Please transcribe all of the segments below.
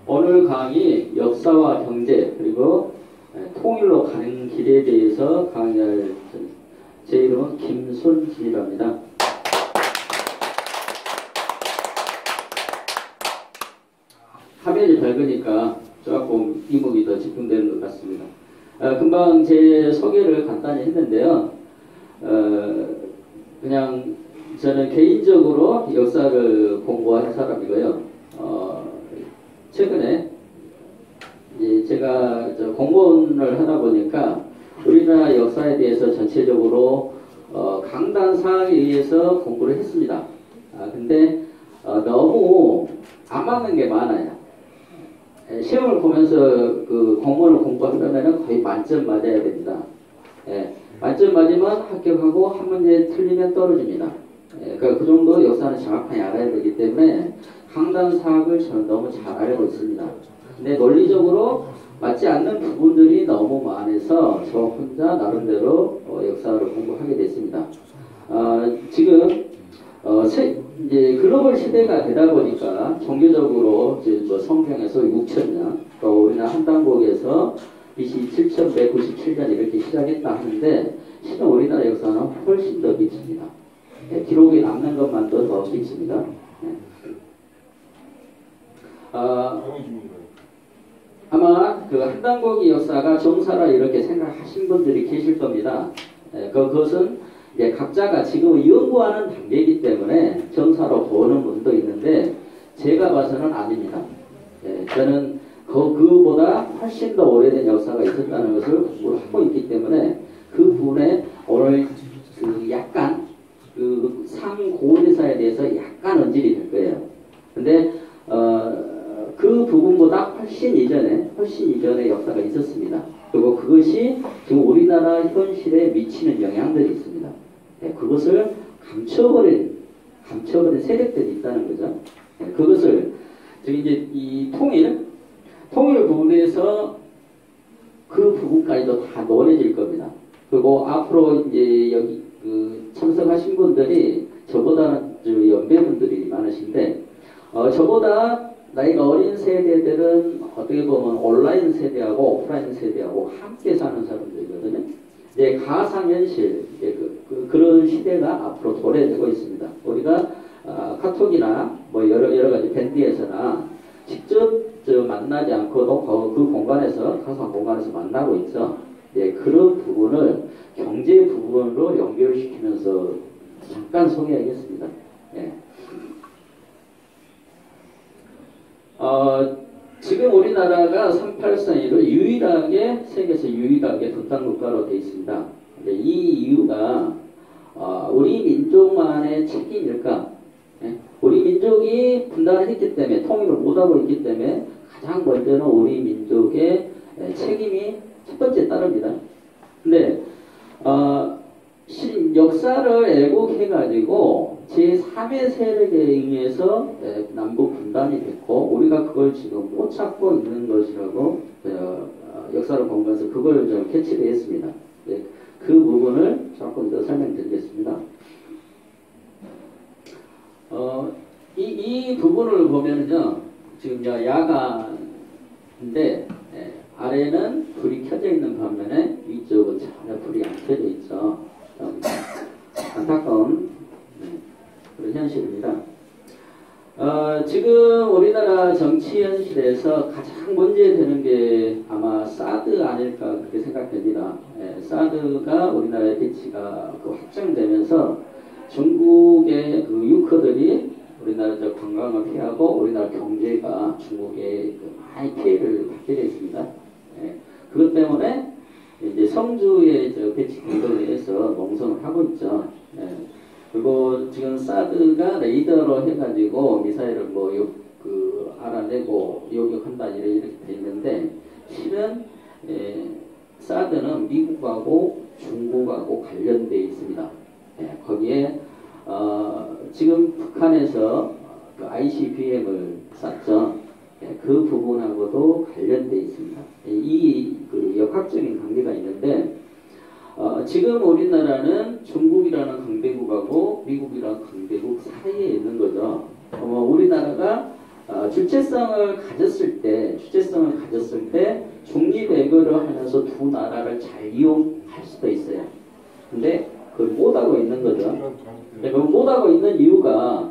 오늘 강의 역사와 경제 그리고 통일로 가는 길에 대해서 강의할 제 이름은 김손진이랍니다. 화면이 밝으니까 조금 이목이 더 집중되는 것 같습니다. 금방 제 소개를 간단히 했는데요. 그냥 저는 개인적으로 역사를 공부한 사람이고요. 최근에 제가 공무원을 하다 보니까 우리나라 역사에 대해서 전체적으로 강단 사항에 의해서 공부를 했습니다. 근데 너무 안 맞는 게 많아요. 시험을 보면서 그 공무원을 공부하려면 거의 만점 맞아야 됩니다. 만점 맞으면 합격하고 한 문제 틀리면 떨어집니다. 그러니까 그 정도 역사는 정확하게 알아야 되기 때문에 강단 사학을 저는 너무 잘 알고 있습니다. 근데 논리적으로 맞지 않는 부분들이 너무 많아서 저 혼자 나름대로 역사를 공부하게 됐습니다. 지금 이제 글로벌 시대가 되다 보니까 종교적으로 이제 뭐 성경에서 6,000년, 또 우리나라 한당국에서 BC 7197년 이렇게 시작했다 하는데 실은 우리나라 역사는 훨씬 더 깊습니다. 기록에 남는 것만도 더 깊습니다. 아마 그 한당국의 역사가 정사라 이렇게 생각하신 분들이 계실 겁니다. 그것은 이제 각자가 지금 연구하는 단계이기 때문에 정사로 보는 분도 있는데 제가 봐서는 아닙니다. 저는 그보다 훨씬 더 오래된 역사가 있었다는 것을 공부를 하고 있기 때문에 그 부분에 오늘 약간 그 상고대사에 대해서 약간 언질이 될 거예요. 근데 그 부분보다 훨씬 이전에 역사가 있었습니다. 그리고 그것이 지금 우리나라 현실에 미치는 영향들이 있습니다. 그것을 감춰버린 세력들이 있다는 거죠. 그것을 지금 이제 이 통일 부분에서 그 부분까지도 다 논해질 겁니다. 그리고 앞으로 이제 여기 참석하신 분들이 저보다는 연배분들이 많으신데 저보다 나이가 어린 세대들은 어떻게 보면 온라인 세대하고 오프라인 세대하고 함께 사는 사람들이거든요. 이제 가상현실 그런 시대가 앞으로 도래되고 있습니다. 우리가 카톡이나 뭐 여러 가지 밴드에서나 직접 만나지 않고도 그 공간에서 가상 공간에서 만나고 있죠. 그런 부분을 경제 부분으로 연결시키면서 잠깐 소개하겠습니다. 지금 우리나라가 3832로 세계에서 유일하게 분단국가로 되어 있습니다. 이 이유가 우리 민족만의 책임일까? 우리 민족이 분단을 했기 때문에 통일을 못하고 있기 때문에 가장 먼저는 우리 민족의 책임이 첫 번째 따릅니다. 근데 역사를 왜곡해가지고 제3의 세력에 의해서 남북 분단이 됐고 우리가 그걸 지금 못 찾고 있는 것이라고 역사를 공부해서 그걸 좀 캐치를 했습니다. 그 부분을 조금 더 설명드리겠습니다. 이 부분을 보면은요, 지금 야간인데 아래는 불이 켜져 있는 반면에 위쪽은 전혀 불이 안 켜져 있죠. 안타까운 그런 현실입니다. 지금 우리나라 정치 현실에서 가장 문제되는 게 아마 사드 아닐까 그렇게 생각됩니다. 사드가 우리나라의 배치가 확정되면서 중국의 그 유커들이 우리나라 관광을 피하고 우리나라 경제가 중국에 많이 피해를 받게 되어 있습니다. 그것 때문에 이제 성주의 배치 공동에 의해서 농성을 하고 있죠. 그리고 지금 사드가 레이더로 해가지고 미사일을 알아내고 요격한다 이렇게 돼 있는데 실은 사드는 미국하고 중국하고 관련되어 있습니다. 거기에 지금 북한에서 그 ICBM을 쐈죠. 그 부분하고도 관련되어 있습니다. 이 역학적인 관계가 있는데 지금 우리나라는 중국이라는 강대국하고 미국이라는 강대국 사이에 있는 거죠. 우리나라가 주체성을 가졌을 때 중립 외교를 하면서 두 나라를 잘 이용할 수도 있어요. 근데 그걸 못하고 있는 거죠. 그걸 못하고 있는 이유가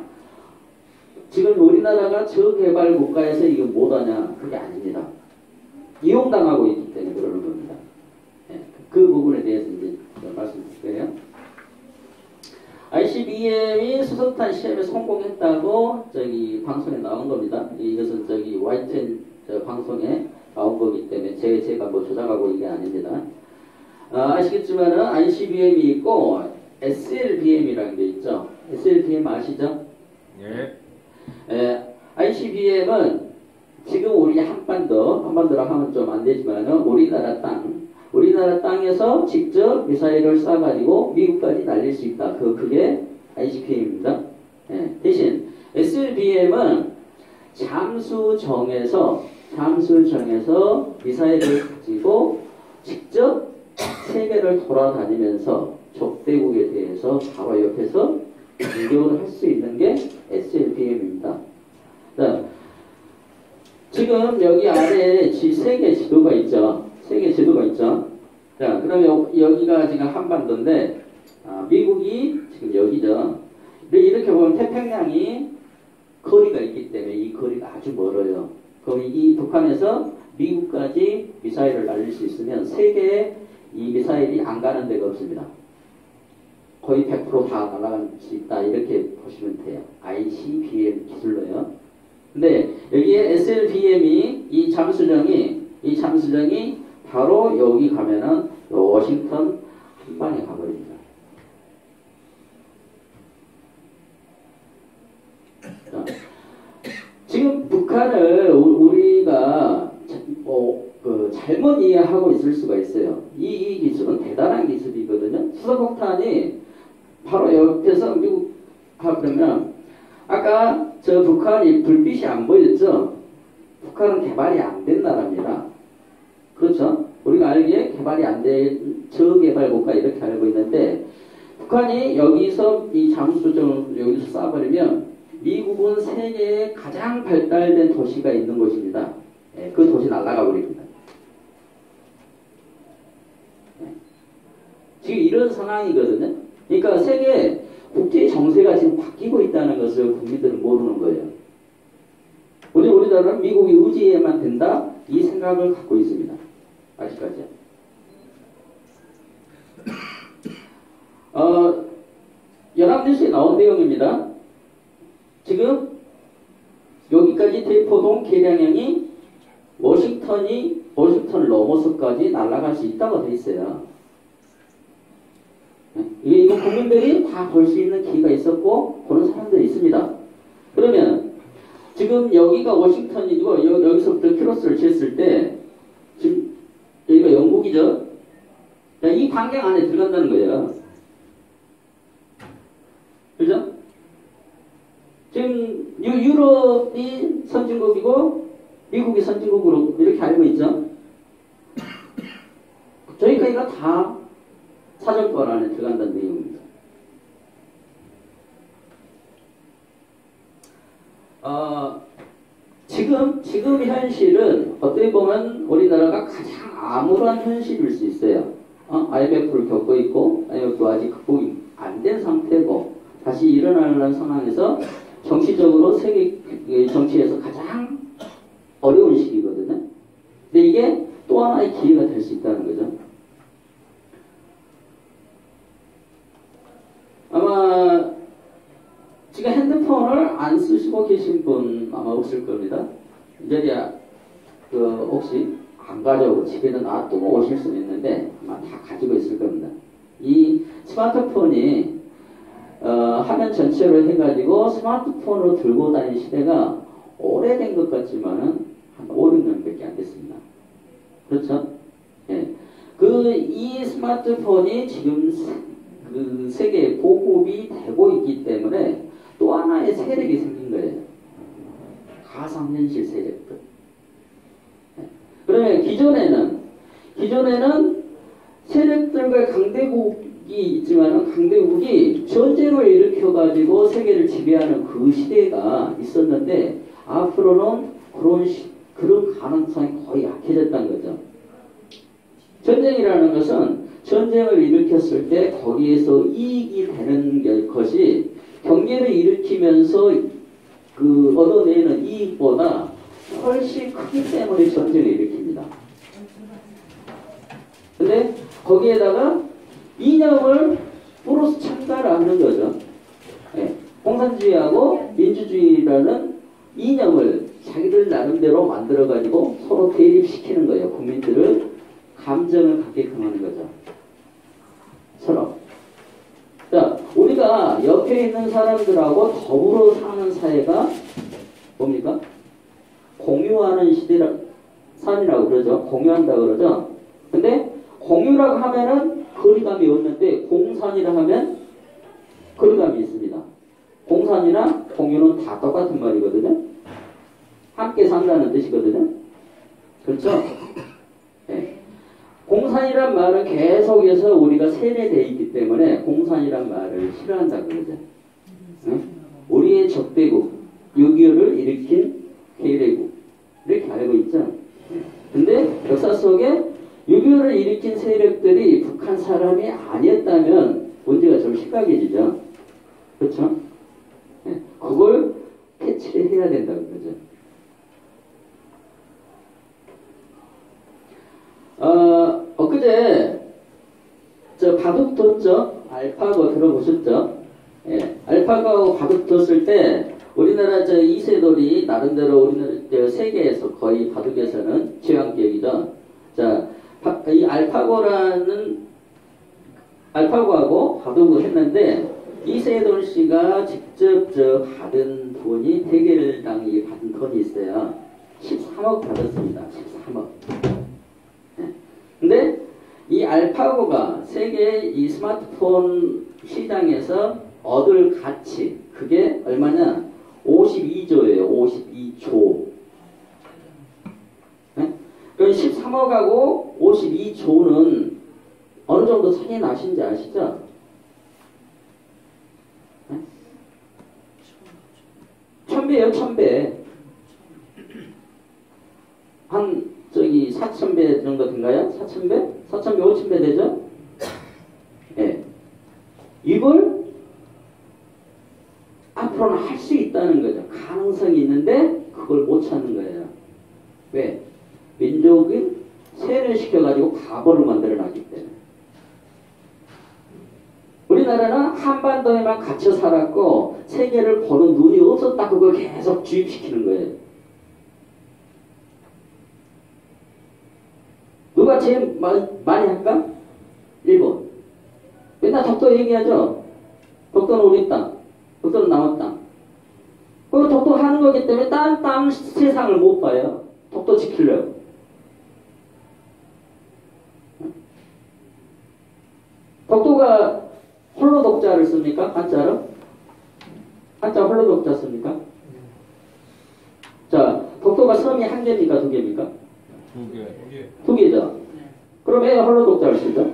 지금 우리나라가 저개발 국가에서 이거 못하냐? 그게 아닙니다. 이용당하고 있기 때문에 그러는 겁니다. 예, 그 부분에 대해서 이제 말씀드릴게요. ICBM이 수소탄 시험에 성공했다고 저기 방송에 나온 겁니다. 이것은 저기 YTN 방송에 나온 거기 때문에 제가 뭐 조작하고 이게 아닙니다. 아시겠지만은 ICBM이 있고 SLBM이라는 게 있죠. SLBM 아시죠? 예. ICBM은 지금 우리 한반도라 하면 좀 안 되지만은 우리나라 땅에서 직접 미사일을 쏴가지고 미국까지 날릴 수 있다. 그게 ICBM입니다. 예. 대신 SLBM은 잠수정에서 미사일을 가지고 직접 세계를 돌아다니면서 적대국에 대해서 바로 옆에서 공격을 할 수 있는 게 SLBM입니다. 자, 지금 여기 아래에 세계 지도가 있죠. 자, 그러면 여기가 지금 한반도인데, 미국이 지금 여기죠. 이렇게 보면 태평양이 거리가 있기 때문에 이 거리가 아주 멀어요. 그럼 이 북한에서 미국까지 미사일을 날릴 수 있으면 세계에 이 미사일이 안 가는 데가 없습니다. 거의 100% 다 날아갈 수 있다. 이렇게 보시면 돼요. ICBM 기술로요. 근데 여기에 SLBM이 이 잠수정이 바로 여기 가면은 워싱턴 한 방에 가버립니다. 자, 지금 북한을 우리가 잘못 이해하고 있을 수가 있어요. 이 기술은 대단한 기술이거든요. 수소폭탄이 바로 옆에서 미국 그러면 아까 저 북한이 불빛이 안 보였죠? 북한은 개발이 안 된 나라입니다. 그렇죠? 우리가 알기에 개발이 안 된 저개발 국가 이렇게 알고 있는데 북한이 여기서 이 잠수정을 여기서 쏴버리면 미국은 세계에 가장 발달된 도시가 있는 곳입니다. 예, 그 도시 날아가 버립니다. 예. 지금 이런 상황이거든요. 그러니까 세계 국제 정세가 지금 바뀌고 있다는 것을 국민들은 모르는 거예요. 우리나라는 미국이 의지해야만 된다 이 생각을 갖고 있습니다. 아직까지. 연합뉴스에 나온 내용입니다. 지금 여기까지 대포동 계량형이 워싱턴을 넘어서까지 날아갈 수 있다고 돼 있어요. 이거 국민들이 다 볼 수 있는 기회가 있었고 그런 사람들이 있습니다. 그러면 지금 여기가 워싱턴이고 여기서부터 크로스를 쟀을 때 지금 여기가 영국이죠. 이 반경 안에 들어간다는 거예요. 그죠? 지금 유럽이 선진국이고 미국이 선진국으로 이렇게 알고 있죠. 저희까지가 다 사정권 안에 들어간다는 내용입니다. 지금 현실은 어떻게 보면 우리나라가 가장 암울한 현실일 수 있어요. IMF를 겪고 있고 IMF 아직 극복이 안 된 상태고 다시 일어나는 상황에서 정치적으로 세계 정치에서 가장 어려운 시기거든요. 근데 이게 또 하나의 기회가 될 수 있다는 거죠. 아마 지금 핸드폰을 안 쓰시고 계신 분 아마 없을 겁니다. 이제 혹시 안 가져오고 집에다 놔두고 오실 수는 있는데 아마 다 가지고 있을 겁니다. 이 스마트폰이 화면 전체로 해가지고 스마트폰으로 들고 다니는 시대가 오래된 것 같지만은 한 5, 6년밖에 안 됐습니다. 그렇죠? 예. 이 스마트폰이 지금 그 세계에 보급이 되고 있기 때문에 또 하나의 세력이 생긴 거예요. 가상현실 세력들. 예. 그러면 기존에는 세력들과 강대국이 있지만 강대국이 전쟁을 일으켜가지고 세계를 지배하는 그 시대가 있었는데 앞으로는 그런 가능성이 거의 약해졌다는 거죠. 전쟁이라는 것은 전쟁을 일으켰을 때 거기에서 이익이 되는 것이 경제를 일으키면서 그 얻어내는 이익보다 훨씬 크기 때문에 전쟁을 일으킵니다. 근데 거기에다가 이념을 플러스 첨가하는 거죠. 예. 공산주의하고 민주주의라는 이념을 자기들 나름대로 만들어가지고 서로 대립시키는 거예요. 국민들을 감정을 갖게끔 하는 거죠. 서로. 자, 우리가 옆에 있는 사람들하고 더불어 사는 사회가 뭡니까? 공유하는 삶이라고 그러죠. 공유한다고 그러죠. 근데 공유라고 하면은 거리감이 없는데 공산이라 하면 거리감이 있습니다. 공산이나 공유는 다 똑같은 말이거든요. 함께 산다는 뜻이거든요. 그렇죠? 네. 공산이란 말은 계속해서 우리가 세뇌되어 있기 때문에 공산이란 말을 싫어한다고 그러죠. 네? 우리의 적대국, 6.25를 일으킨 괴뢰국 이렇게 알고 있죠. 네. 근데 역사 속에 6.25를 일으킨 세력들이 북한 사람이 아니었다면 문제가 좀 심각해지죠. 그렇죠? 네. 그걸 캐치를 해야 된다고 그러죠. 엊그제 저 바둑 뒀죠? 알파고 들어보셨죠? 예, 알파고하고 바둑 뒀을 때 우리나라 저 이세돌이 나름대로 우리나라 저 세계에서 거의 바둑에서는 최강격이죠. 자, 이 알파고하고 바둑을 했는데 이세돌 씨가 직접 저 받은 돈이 대결당이 받은 돈이 있어요. 13억 받았습니다. 13억. 근데 이 알파고가 세계 이 스마트폰 시장에서 얻을 가치 그게 얼마냐? 52조예요. 52조. 네? 그럼 13억하고 52조는 어느 정도 차이 나신지 아시죠? 네? 1000배요, 1000배. 한 저기 4000배 정도 된가요? 4000배? 4000배, 5000배 되죠? 예. 네. 이걸 앞으로는 할 수 있다는 거죠. 가능성이 있는데 그걸 못 찾는 거예요. 왜? 민족을 세뇌시켜가지고 가보를 만들어놨기 때문에. 우리나라는 한반도에만 갇혀 살았고 세계를 보는 눈이 없었다. 그걸 계속 주입시키는 거예요. 누가 제일 많이 할까? 일본. 맨날 독도 얘기하죠. 독도는 우리 땅. 독도는 남의 땅. 그 독도 하는 거기 때문에 딴 땅 세상을 못 봐요. 독도 지키려고. 독도가 홀로 독자를 씁니까? 한자로? 한자 홀로 독자 씁니까? 자, 독도가 섬이 한 개입니까? 두 개입니까? 두 개. 두 개죠. 그럼 왜 홀로 독자를 쓰죠?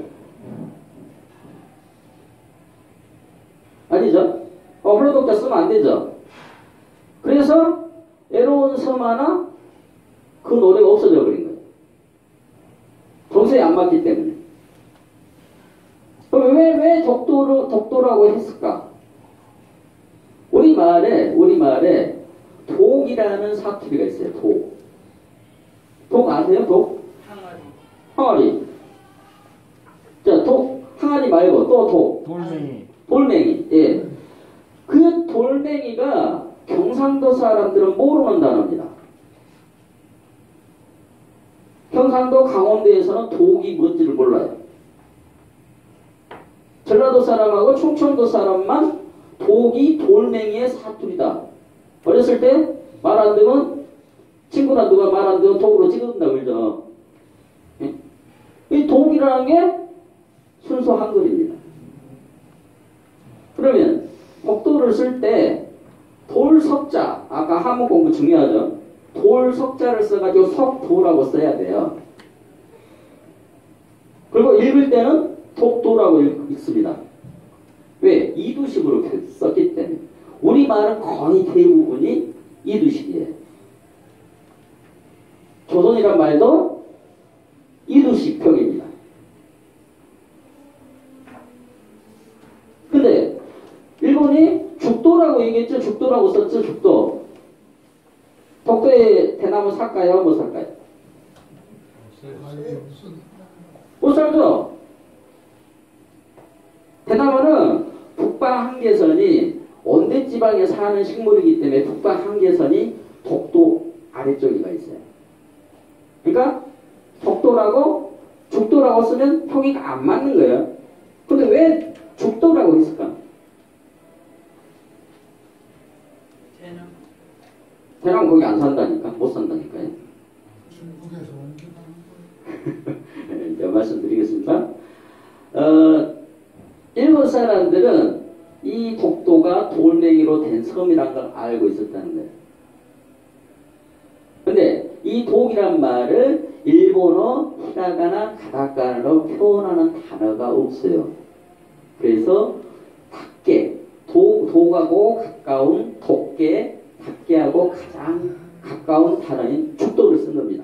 아니죠? 홀로 독자 쓰면 안 되죠. 그래서 외로운 섬 하나 그 노래가 없어져 버린 거예요. 정서에 안 맞기 때문에. 그럼 왜 독도라고 했을까? 우리말에 독이라는 사투리가 있어요. 독 아세요? 독? 항아리. 자, 독, 항아리 말고 또 독. 돌멩이. 예. 그 돌멩이가 경상도 사람들은 모르는 단어입니다. 경상도 강원도에서는 독이 뭔지를 몰라요. 전라도 사람하고 충청도 사람만 독이 돌멩이의 사투리다. 어렸을 때 말 안 되면 친구나 누가 말 안 되면 독으로 찍어준다고 그러죠. 예? 이 독이라는 게 순수 한글입니다. 그러면 독도를 쓸 때 돌석자, 아까 한문 공부 중요하죠. 돌석자를 써가지고 석도라고 써야 돼요. 그리고 읽을 때는 독도라고 읽습니다. 왜? 이두식으로 썼기 때문에. 우리말은 거의 대부분이 이두식이에요. 조선이란 말도 이두식 평입니다. 근데 일본이 죽도라고 얘기했죠. 죽도라고 썼죠. 죽도. 독도에 대나무 살까요? 못 살까요? 못 살죠. 대나무는 북방 한계선이 온대지방에 사는 식물이기 때문에 북방 한계선이 독도 아래쪽에 가 있어요. 그러니까 독도라고 죽도라고 쓰면 표기가 안 맞는 거예요. 근데 왜 죽도라고 했을까? 대나무 거기 안 산다니까? 못 산다니까요. 중국에서 옮겨가는 거예요. 이제 말씀드리겠습니다. 일본 사람들은 이 독도가 돌멩이로 된 섬이라는 걸 알고 있었다는 거예요. 근데 이 독이란 말을 일본어, 히라가나, 가타카나로 표현하는 단어가 없어요. 그래서 닭개, 독하고 가까운 독개, 닭개하고 가장 가까운 단어인 죽도를 쓴 겁니다.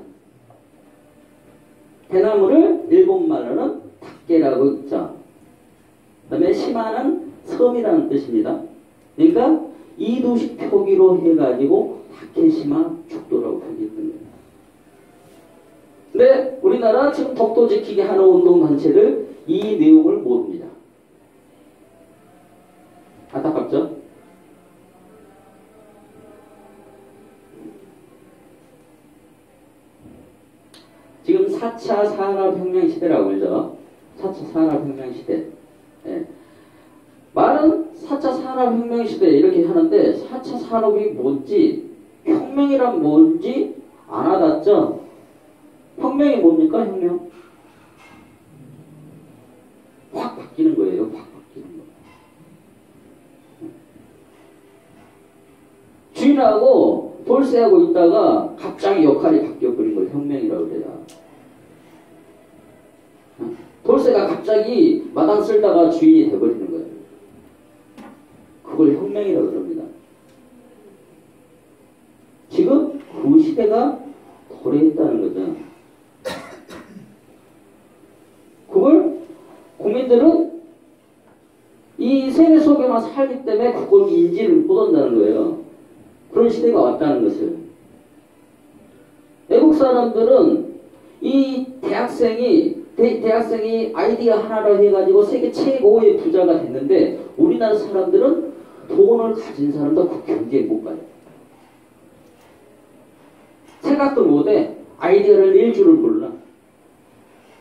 대나무를 일본말로는 닭개라고 있죠. 그 다음에 시마는 섬이라는 뜻입니다. 그러니까 이두식 표기로 해가지고 닭개시마 죽도라고 표기했던 거예요. 근데 우리나라 지금 독도 지키기 하는 운동단체들 이 내용을 모릅니다. 안타깝죠? 지금 4차 산업혁명 시대라고 그러죠. 4차 산업혁명 시대. 예. 말은 4차 산업혁명 시대 이렇게 하는데 4차 산업이 뭔지 혁명이란 뭔지 안 와닿죠? 혁명이 뭡니까? 혁명? 확 바뀌는 거예요. 확 바뀌는 거. 주인하고 돌쇠하고 있다가 갑자기 역할이 바뀌어버린 걸 혁명이라고 그래요. 돌쇠가 갑자기 마당 쓸다가 주인이 돼버리는 거예요. 그걸 혁명이라고 그럽니다. 지금 그 시대가 도래했다는 거죠. 그걸 국민들은 이 세계 속에만 살기 때문에 그걸 인지를 못한다는 거예요. 그런 시대가 왔다는 것을. 외국 사람들은 이 대학생이 아이디어 하나로 해가지고 세계 최고의 부자가 됐는데 우리나라 사람들은 돈을 가진 사람도 그 경지에 못 가요. 생각도 못해. 아이디어를 낼 줄을 몰라.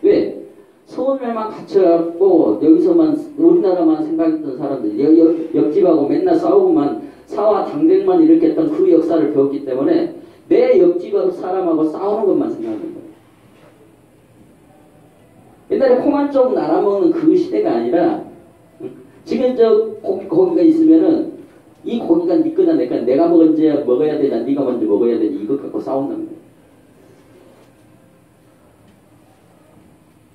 왜? 서울에만 갇혀갖고 여기서만 우리나라만 생각했던 사람들 옆집하고 맨날 싸우고만 사와 당쟁만 일으켰던 그 역사를 배웠기 때문에 내 옆집 사람하고 싸우는 것만 생각하는 거예요. 옛날에 콩 한 쪽 나눠먹는 그 시대가 아니라 지금 저 고기가 있으면은 이 고기가 네 거냐 내 거냐 내가 먼저 먹어야 되냐 네가 먼저 먹어야 되냐 이것 갖고 싸운다는 거예요.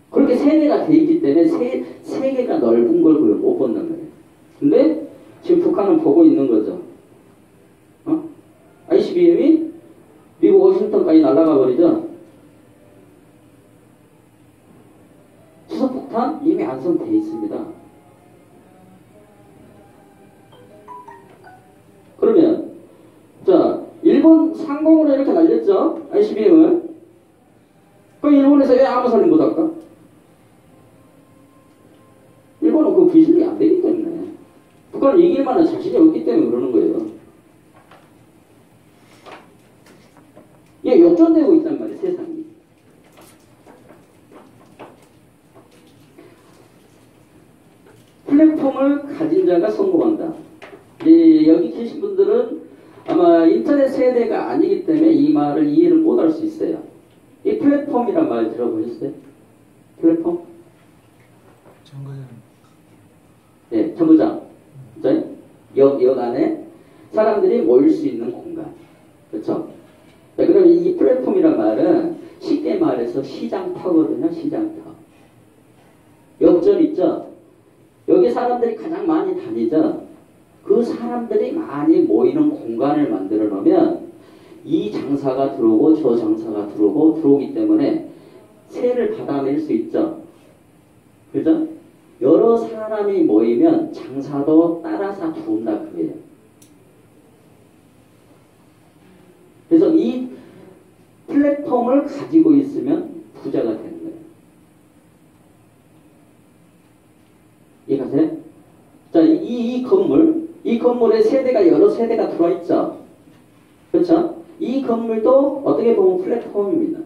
그렇게 세계가 돼 있기 때문에 세계가 넓은 걸 못 본다는 거예요. 근데 지금 북한은 보고 있는 거죠. ICBM이 미국 워싱턴까지 날아가 버리죠. 수소폭탄 이미 안성돼 있습니다. 그러면 자 일본 상공으로 이렇게 날렸죠. ICBM을. 그럼 일본에서 왜 아무 소리 못 할까? 일본은 그 기술이 안 되기 때문에 북한은 이길 만한 자신이 없기 때문에 그러는 거예요. 이게 역전되고 있단 말이에요. 세상이. 플랫폼을 가진 자가 성공한다. 여기 계신 분들은 아마 인터넷 세대가 아니기 때문에 이 말을 이해를 못할 수 있어요. 이 플랫폼이란 말 들어보셨어요? 플랫폼? 정거장. 네, 정거장. 역 안에 사람들이 모일 수 있는 공간. 그렇죠? 네, 그럼 이 플랫폼이란 말은 쉽게 말해서 시장터거든요. 시장터. 역전 있죠? 여기 사람들이 가장 많이 다니죠? 그 사람들이 많이 모이는 공간을 만들어 놓으면 이 장사가 들어오고 저 장사가 들어오기 때문에 세를 받아낼 수 있죠. 그죠? 여러 사람이 모이면 장사도 따라서 들어온다 그거예요. 그래서 이 플랫폼을 가지고 있으면 부자가 되는 거예요. 이해가세요? 자, 이 건물에 세대가 여러 세대가 들어와 있죠. 그렇죠? 이 건물도 어떻게 보면 플랫폼입니다.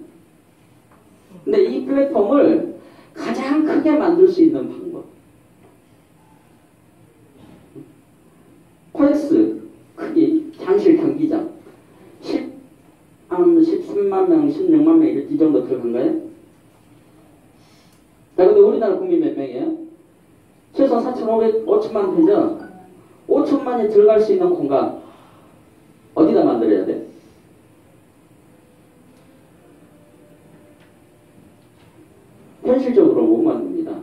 근데 이 플랫폼을 가장 크게 만들 수 있는 방법. 코엑스 크기, 장실 경기장 13만 명, 16만 명 이 정도 들어간가요? 자, 근데 우리나라 국민 몇 명이에요? 최소 4,500, 5천만 되죠? 5천만이 들어갈 수 있는 공간 어디다 만들어야 돼? 현실적으로 못 만듭니다.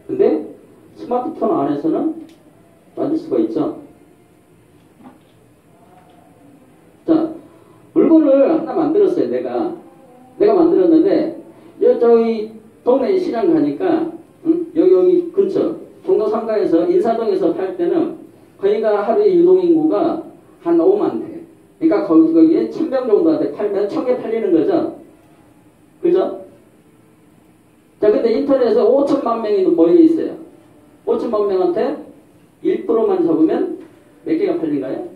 근데 스마트폰 안에서는 만들 수가 있죠. 자, 물건을 하나 만들었어요. 내가 만들었는데 저기 동네 시장 가니까 여기 근처 종로 3가에서 인사동에서 팔 때는 거기가 하루에 유동인구가 한 5만 대. 그러니까 거기에 1000병 정도한테 팔면 1000개 팔리는 거죠. 그죠? 자, 근데 인터넷에 5천만 명이 모여 있어요. 5천만 명한테 1%만 잡으면 몇 개가 팔린가요?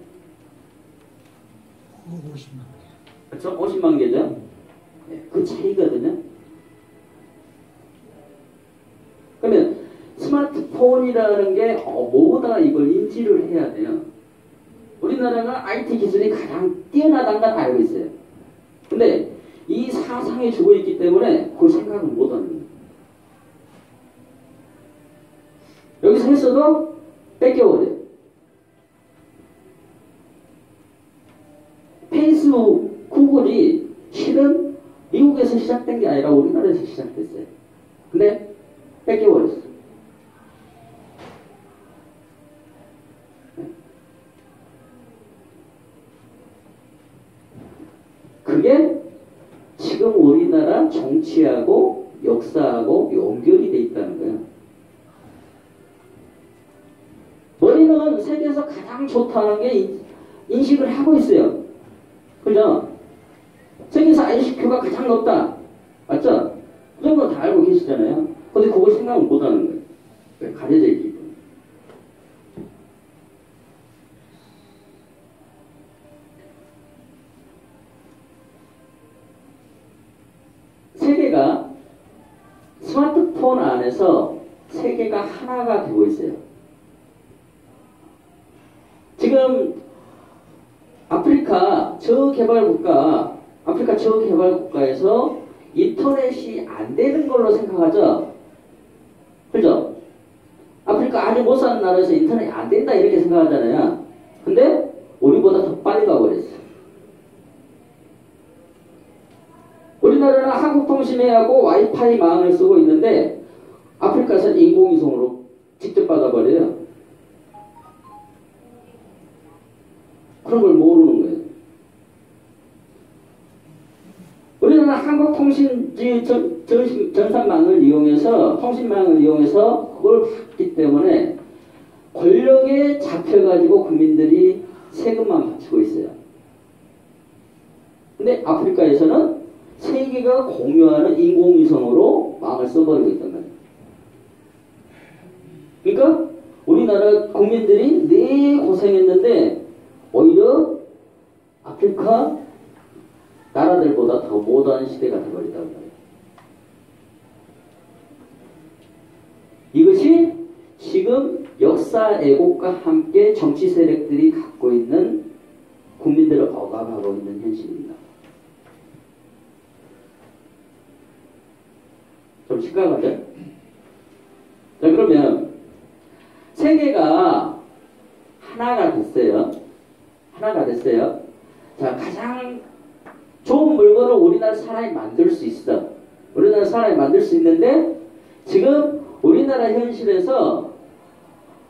50만 개. 그렇죠? 50만 개죠? 네, 그 차이거든요. 그러면 스마트폰이라는 게 뭐보다 이걸 인지를 해야 돼요. 우리나라가 IT 기술이 가장 뛰어나다는 건 알고 있어요. 근데 이 사상에 죽어 있기 때문에 그걸 생각을 못 하는 거예요. 여기서 했어도 뺏겨버려요. 페이스북, 구글이 실은 미국에서 시작된 게 아니라 우리나라에서 시작됐어요. 근데 뺏겨버렸어요. 그게 지금 우리나라 정치하고 역사하고 연결이 돼 있다는 거예요. 머리는 세계에서 가장 좋다는 게 인식을 하고 있어요. 그죠? 세계에서 ICQ가 가장 높다. 맞죠? 그 정도는 다 알고 계시잖아요. 근데 그걸 생각을 못 하는 거예요. 왜? 가려져 있기 때문에. 세계가 스마트폰 안에서 세계가 하나가 되고 있어요. 지금 아프리카 저개발국가에서 인터넷이 안 되는 걸로 생각하죠? 그죠? 아프리카 아주 못 사는 나라에서 인터넷이 안 된다 이렇게 생각하잖아요. 근데 우리보다 더 빨리 가버렸어요. 우리나라는 한국통신회하고 와이파이 망을 쓰고 있는데 아프리카에서는 인공위성으로 직접 받아버려요. 그런 걸 모르는 거예요. 우리는 한국통신 전산망을 이용해서 통신망을 이용해서 그걸 받기 때문에 권력에 잡혀가지고 국민들이 세금만 바치고 있어요. 근데 아프리카에서는 세계가 공유하는 인공위성으로 망을 써버리고 있단 말이에요. 그러니까 우리나라 국민들이 네 고생했는데 오히려 아프리카 나라들보다 더 못한 시대가 되어버리다고 해요. 이것이 지금 역사 왜곡과 함께 정치 세력들이 갖고 있는 국민들을 억압하고 있는 현실입니다. 좀 심각하죠? 자, 그러면 세계가 하나가 됐어요. 자, 가장 좋은 물건을 우리나라 사람이 만들 수 있어. 우리나라 사람이 만들 수 있는데 지금 우리나라 현실에서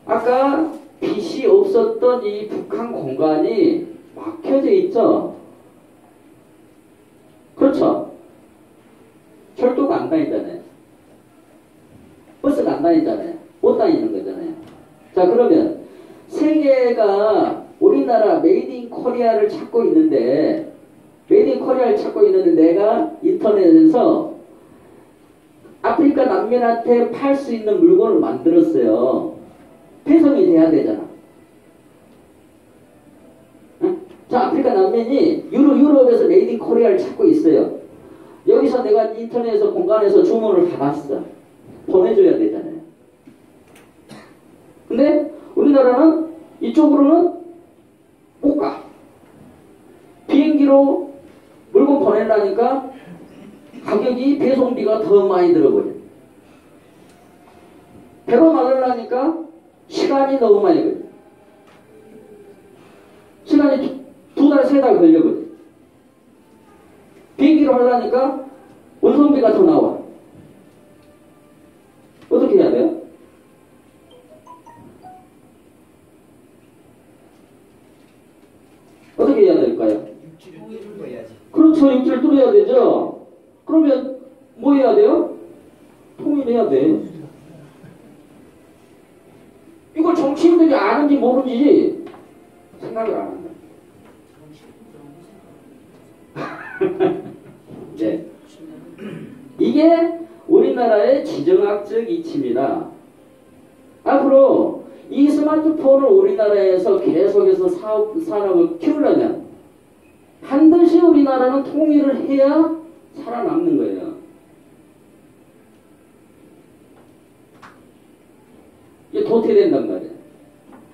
아까 빛이 없었던 이 북한 공간이 막혀져 있죠. 그렇죠. 철도가 안 다니잖아요. 버스가 안 다니잖아요. 못 다니는 거잖아요. 자, 그러면 세계가 우리나라 메이드 인 코리아를 찾고 있는데, 메이드 인 코리아를 찾고 있는데 내가 인터넷에서 아프리카 난민한테 팔 수 있는 물건을 만들었어요. 배송이 돼야 되잖아. 응? 자, 아프리카 난민이 유럽에서 메이드 인 코리아를 찾고 있어요. 여기서 내가 인터넷에서 공간에서 주문을 받았어. 보내줘야 되잖아요. 근데 우리나라는 이쪽으로는 못 가. 비행기로 물건 보내려니까 가격이 배송비가 더 많이 들어버려. 배로 나가려니까 시간이 너무 많이 걸려. 시간이 두 달, 세 달 걸려버려. 비행기로 하려니까 운송비가 더 나와. 어떻게 해야 돼요? 어떻게 해야 될까요? 육지를 뚫어야지. 그렇죠. 육지를 뚫어야 되죠. 그러면 뭐 해야 돼요? 통일해야 돼. 이걸 정치인들이 아는지 모르는지 생각을 안 한다. 네. 이게 우리나라의 지정학적 이치입니다. 앞으로 이 스마트폰을 우리나라에서 계속해서 산업을 키우려면 반드시 우리나라는 통일을 해야 살아남는 거예요. 이게 도태된단 말이에요.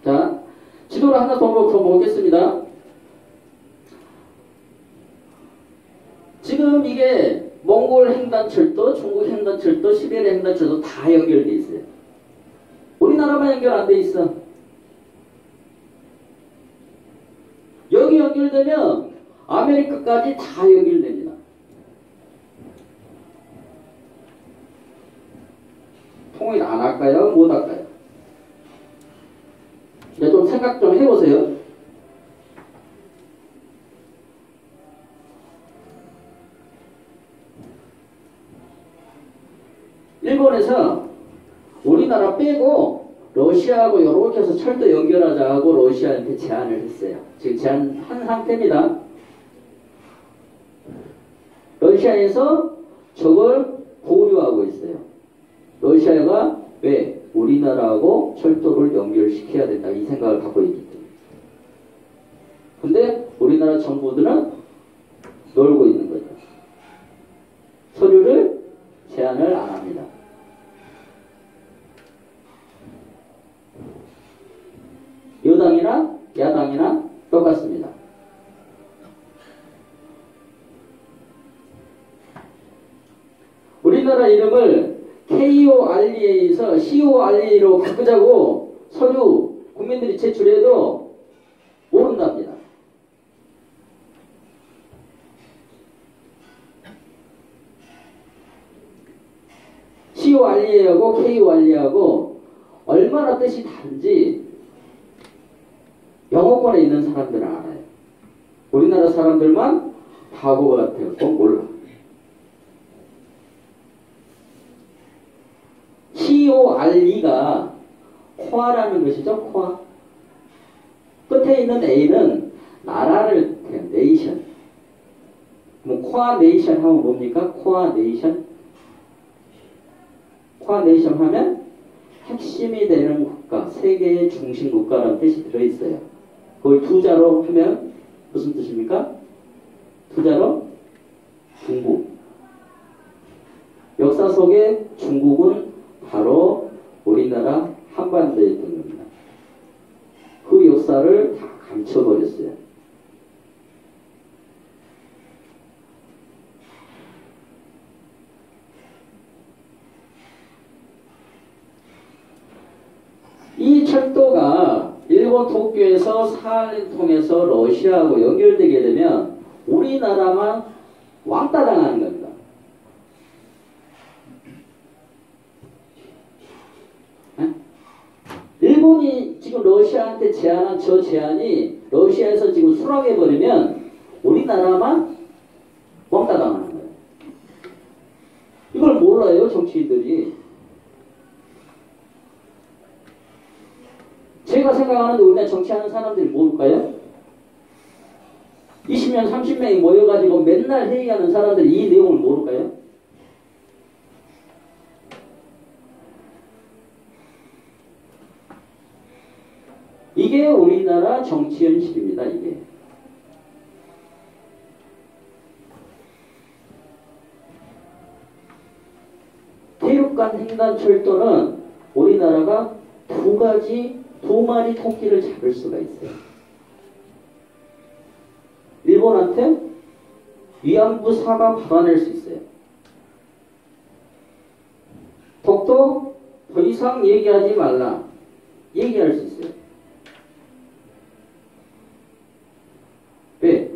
자, 지도를 하나 더 보겠습니다. 지금 이게 몽골 횡단철도, 중국 횡단철도, 시베리아 횡단철도 다 연결돼 있어요. 우리나라만 연결 안 돼 있어. 여기 연결되면 아메리카까지 다 연결됩니다. 통일 안 할까요? 못 할까요? 이제 좀 생각 좀 해보세요. 일본에서 우리나라 빼고 러시아하고 이렇게 해서 철도 연결하자고 러시아한테 제안을 했어요. 지금 제안한 상태입니다. 러시아에서 저걸 보류하고 있어요. 러시아가 왜 우리나라하고 철도를 연결시켜야 된다 이 생각을 갖고 있기 때문에. 근데 우리나라 정부들은 놀고 있는 거죠. 서류를 제안을 안 합니다. 여당이나 야당이나 똑같습니다. 우리나라 이름을 KORE에서 CORE로 바꾸자고 서류 국민들이 제출해도 모른답니다. CORE하고 KORE하고 얼마나 뜻이 다른지 영어권에 있는 사람들은 알아요. 우리나라 사람들만 바보 같아요. 몰라. CORE가 코아라는 것이죠. 코아. 끝에 있는 A는 나라를 그냥 네이션. 뭐 코아 네이션 하면 뭡니까? 코아 네이션. 코아 네이션 하면 핵심이 되는 국가, 세계의 중심 국가라는 뜻이 들어있어요. 그걸 투자로 하면 무슨 뜻입니까? 투자로 중국. 역사 속에 중국은 바로 우리나라 한반도에 있던 겁니다. 그 역사를 다 감춰버렸어요. 이 철도가 일본 도쿄에서 사할린 통해서 러시아하고 연결되게 되면 우리나라만 왕따 당하는 겁니다. 네? 일본이 지금 러시아한테 제안한 저 제안이 러시아에서 지금 수락해버리면 우리나라만 왕따 왔다 당하는 거예요. 이걸 몰라요, 정치인들이. 제가 생각하는데 우리나라 정치하는 사람들이 모를까요? 20명, 30명이 모여가지고 맨날 회의하는 사람들이 이 내용을 모를까요? 이게 우리나라 정치 현실입니다, 이게. 대륙간 횡단철도는 우리나라가 두 마리 토끼를 잡을 수가 있어요. 일본한테 위안부 사과 받아낼 수 있어요. 독도 더 이상 얘기하지 말라. 얘기할 수 있어요. 왜?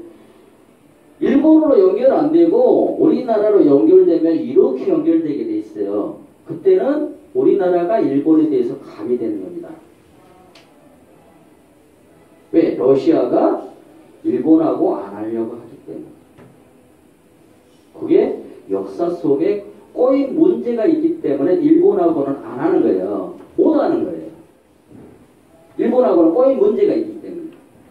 일본으로 연결 안 되고 우리나라로 연결되면 이렇게 연결되게 돼 있어요. 그때는 우리나라가 일본에 대해서 감이 되는 겁니다. 왜? 러시아가 일본하고 안 하려고 하기 때문에. 그게 역사 속에 꼬인 문제가 있기 때문에 일본하고는 안 하는 거예요. 못 하는 거예요. 일본하고는 꼬인 문제가 있기 때문에.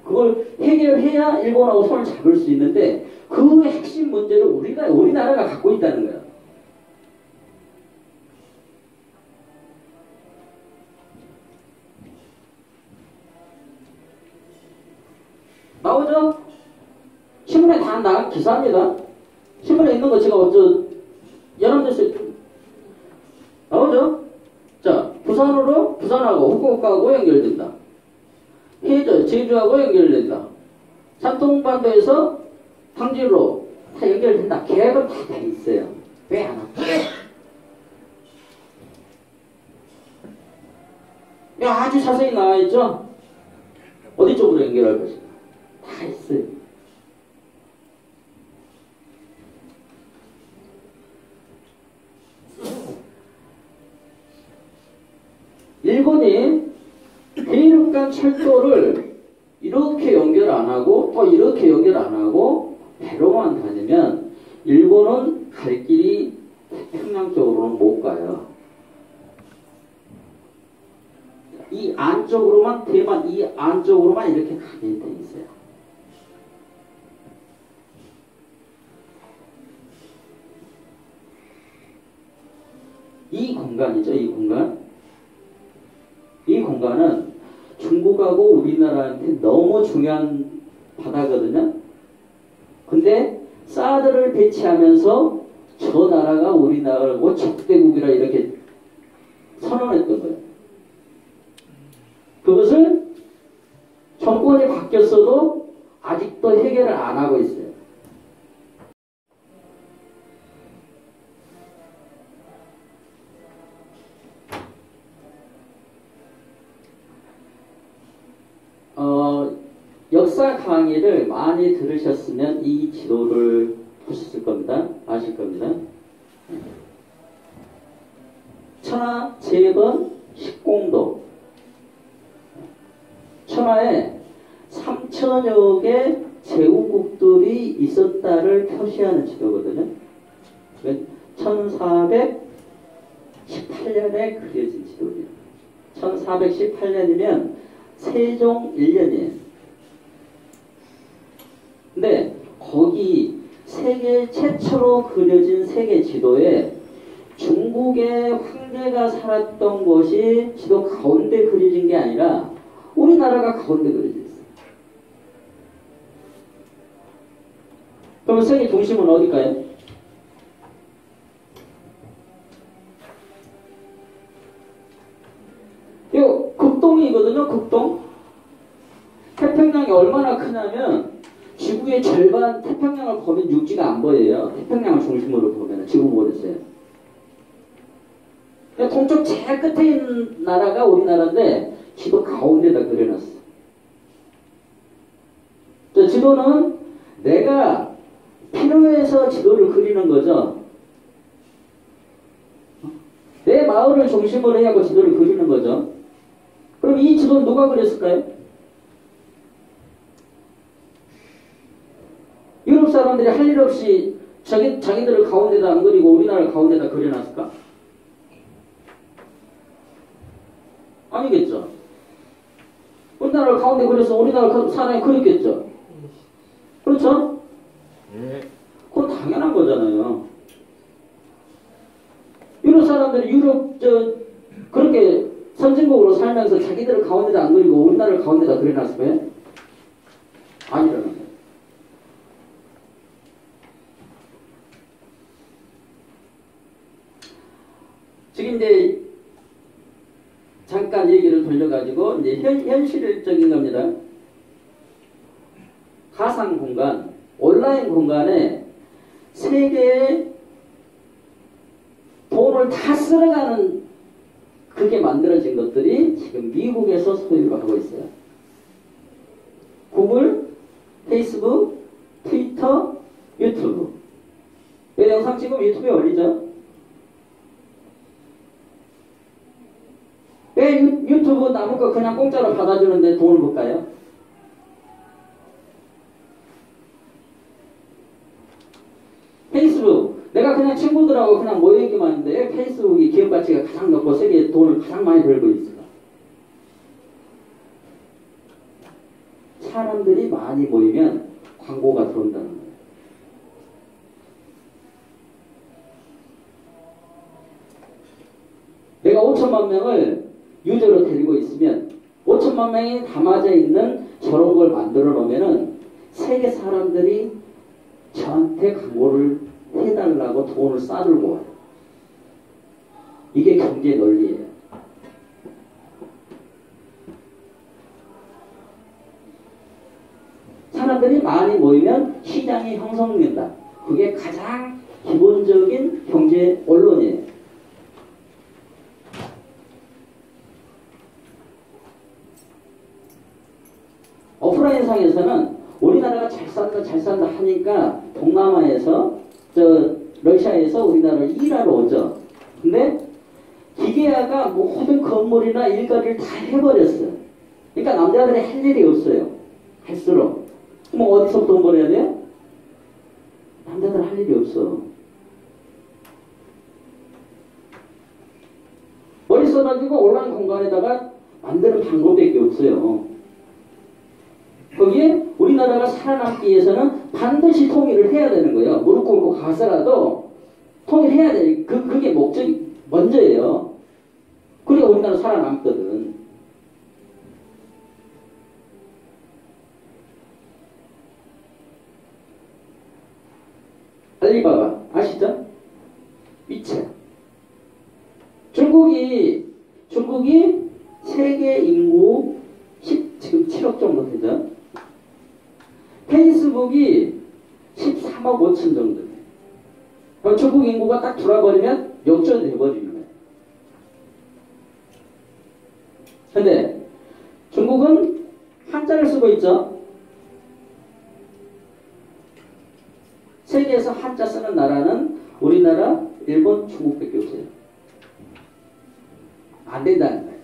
그걸 해결해야 일본하고 손을 잡을 수 있는데 그 핵심 문제를 우리나라가 갖고 있다는 거예요. 나오죠? 신문에 다 나간 기사입니다. 신문에 있는 거 제가 여러분들 나오죠? 자, 부산하고 후쿠오카하고 연결된다. 제주하고 연결된다. 산동반도에서 항지로 다 연결된다. 계획은 다 돼 있어요. 왜 안 할까? 아주 자세히 나와 있죠? 어디 쪽으로 연결할 것인가? 다 있어요. 일본이 대륙간 철도를 이렇게 연결 안 하고 또 이렇게 연결 안 하고 배로만 다니면 일본은 갈 길이 태평양 쪽으로는 못 가요. 이 안쪽으로만 대만 이 안쪽으로만 이렇게 가게 돼 있어요. 이 공간이죠, 이 공간. 이 공간은 중국하고 우리나라한테 너무 중요한 바다거든요. 근데 사드를 배치하면서 저 나라가 우리나라하고 적대국이라 이렇게 선언했던 거예요. 그것을 정권이 바뀌었어도 아직도 해결을 안 하고 있어요. 역사 강의를 많이 들으셨으면 이 지도를 보셨을 겁니다. 아실 겁니다. 천하 재번 10공도. 천하에 3천여 개 제후국들이 있었다를 표시하는 지도거든요. 1418년에 그려진 지도입니다. 1418년이면 세종 1년이에요. 근데 거기 세계 최초로 그려진 세계 지도에 중국의 황제가 살았던 곳이 지도 가운데 그려진 게 아니라 우리나라가 가운데 그려져 있어요. 그럼 세계 중심은 어딜까요? 이거 극동이거든요, 극동. 태평양이 얼마나 크냐면 지구의 절반 태평양을 보면 육지가 안 보여요. 태평양을 중심으로 보면 지구 보였어요. 동쪽 제일 끝에 있는 나라가 우리나라인데 지도 가운데다 그려놨어. 저 지도는 내가 필요해서 지도를 그리는 거죠. 내 마을을 중심으로 해야 지도를 그리는 거죠. 그럼 이 지도는 누가 그렸을까요? 유럽 사람들이 할 일 없이 자기들을 가운데다 안 그리고 우리나라를 가운데다 그려놨을까? 아니겠죠. 우리나라를 가운데 그려서 우리나라 사람이 그렸겠죠. 그렇죠? 예. 그건 당연한 거잖아요. 유럽 사람들이 그렇게 선진국으로 살면서 자기들을 가운데다 안 그리고 우리나라를 가운데다 그려놨을 거예요? 아니라는 거예요. 지금 이제 잠깐 얘기를 돌려가지고 이제 현실적인 겁니다. 가상 공간, 온라인 공간에 세계의 돈을 다 쓸어가는 그게 만들어진 것들이 지금 미국에서 소유를 하고 있어요. 구글, 페이스북, 트위터, 유튜브. 이 영상 지금 유튜브에 올리죠? 왜 유튜브 남은 거 그냥 공짜로 받아주는데 돈을 볼까요? 페이스북. 내가 그냥 친구들하고 그냥 모이기만 하는데 페이스북이 기업 가치가 가장 높고 세계에 돈을 가장 많이 벌고 있어요. 사람들이 많이 모이면 광고가 들어온다는 거예요. 내가 5천만 명을 유저로 데리고 있으면 5천만 명이 담아져 있는 저런 걸 만들어 놓으면은 세계 사람들이 저한테 광고를 해달라고 돈을 싸들고 와요. 이게 경제 논리예요. 사람들이 많이 모이면 시장이 형성된다. 그게 가장 기본적인 경제 원론이에요. 오프라인상에서는 우리나라가 잘 산다 하니까 동남아에서 러시아에서 우리나라를 일하러 오죠. 근데 기계화가 모든 건물이나 일거리를 다 해버렸어요. 그러니까 남자들이 할 일이 없어요. 할수록. 그럼 어디서 돈 벌어야 돼요? 남자들 할 일이 없어. 머리 써가지고 온라인 공간에다가 만드는 방법밖에 없어요. 거기에 우리나라가 살아남기 위해서는 반드시 통일을 해야 되는 거예요. 무릎 꿇고 가서라도 통일해야 돼. 그게 목적이 먼저예요. 그래야 우리나라 살아남거든. 알리바바 아시죠? 위챗. 중국이 세계 인구 지금 7억 정도 되죠? 페이스북이 13억 5천 정도 돼요. 그럼 중국 인구가 딱 돌아버리면 역전이 돼버리는 거예요. 근데 중국은 한자를 쓰고 있죠? 세계에서 한자 쓰는 나라는 우리나라, 일본, 중국밖에 없어요. 안 된다는 거예요.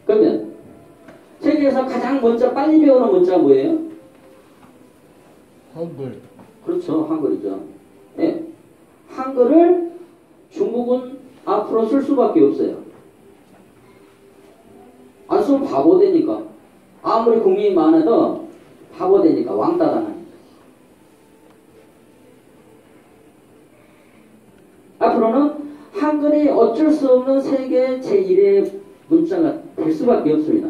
그러면 세계에서 가장 먼저 빨리 배우는 문자가 뭐예요? 한글. 그렇죠. 한글이죠. 네. 한글을 중국은 앞으로 쓸 수밖에 없어요. 안 쓰면 바보 되니까. 아무리 국민이 많아도 바보 되니까 왕따 당하니까. 앞으로는 한글이 어쩔 수 없는 세계 제1의 문자가 될 수밖에 없습니다.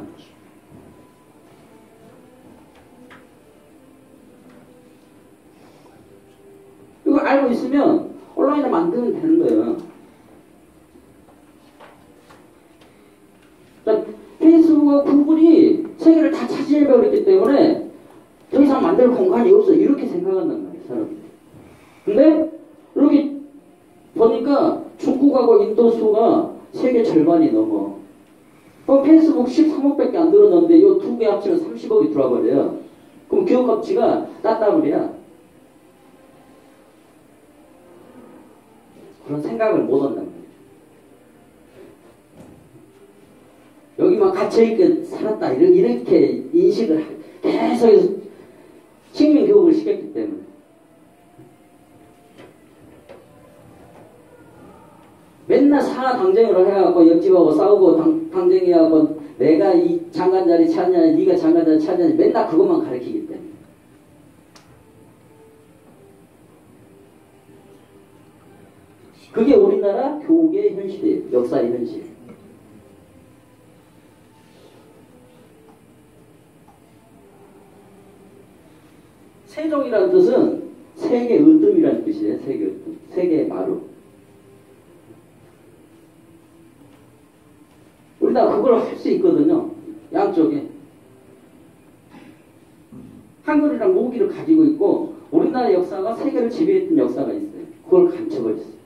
이거 알고 있으면 온라인을 만들면 되는 거예요. 페이스북과 구글이 세계를 다 차지해버렸기 때문에 더 이상 만들 공간이 없어. 이렇게 생각한단 말이에요, 사람들이. 근데 여기 보니까 중국하고 인도 수가 세계 절반이 넘어. 페이스북 13억밖에 안 들어졌는데 이 두 개 합치면 30억이 들어와버려요. 그럼 기업 가치가 따따블이야. 그런 생각을 못 한단 말이에요. 여기만 갇혀있게 살았다. 이렇게 인식을 계속 식민 교육을 시켰기 때문에. 맨날 상하 당쟁으로 해갖고 옆집하고 싸우고 당쟁해갖고 내가 이 장관 자리 찾냐, 네가 장관 자리 찾냐, 맨날 그것만 가르치기 때문에. 그게 우리나라 교육의 현실이에요. 역사의 현실. 세종이라는 뜻은 세계 으뜸이라는 뜻이에요. 세계 으뜸. 세계의 마루. 우리나라 그걸 할 수 있거든요. 양쪽에. 한글이랑 모기를 가지고 있고 우리나라 역사가 세계를 지배했던 역사가 있어요. 그걸 감춰버렸어요.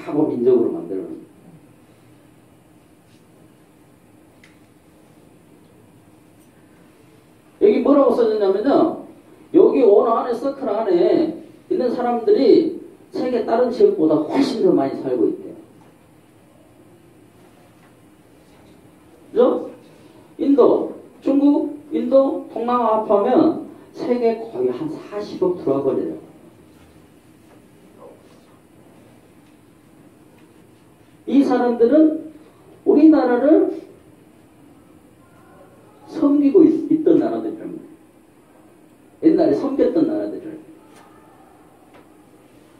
바보 민족으로 만들어놓은. 여기 뭐라고 써졌냐면요. 여기 오너 안에 서클 안에 있는 사람들이 세계 다른 지역보다 훨씬 더 많이 살고 있대요. 그죠? 인도, 중국, 인도, 동남아 합하면 세계 거의 한 40억 들어와 버려요. 이 사람들은 우리나라를 섬기고 있던 나라들이랍니다. 옛날에 섬겼던 나라들을.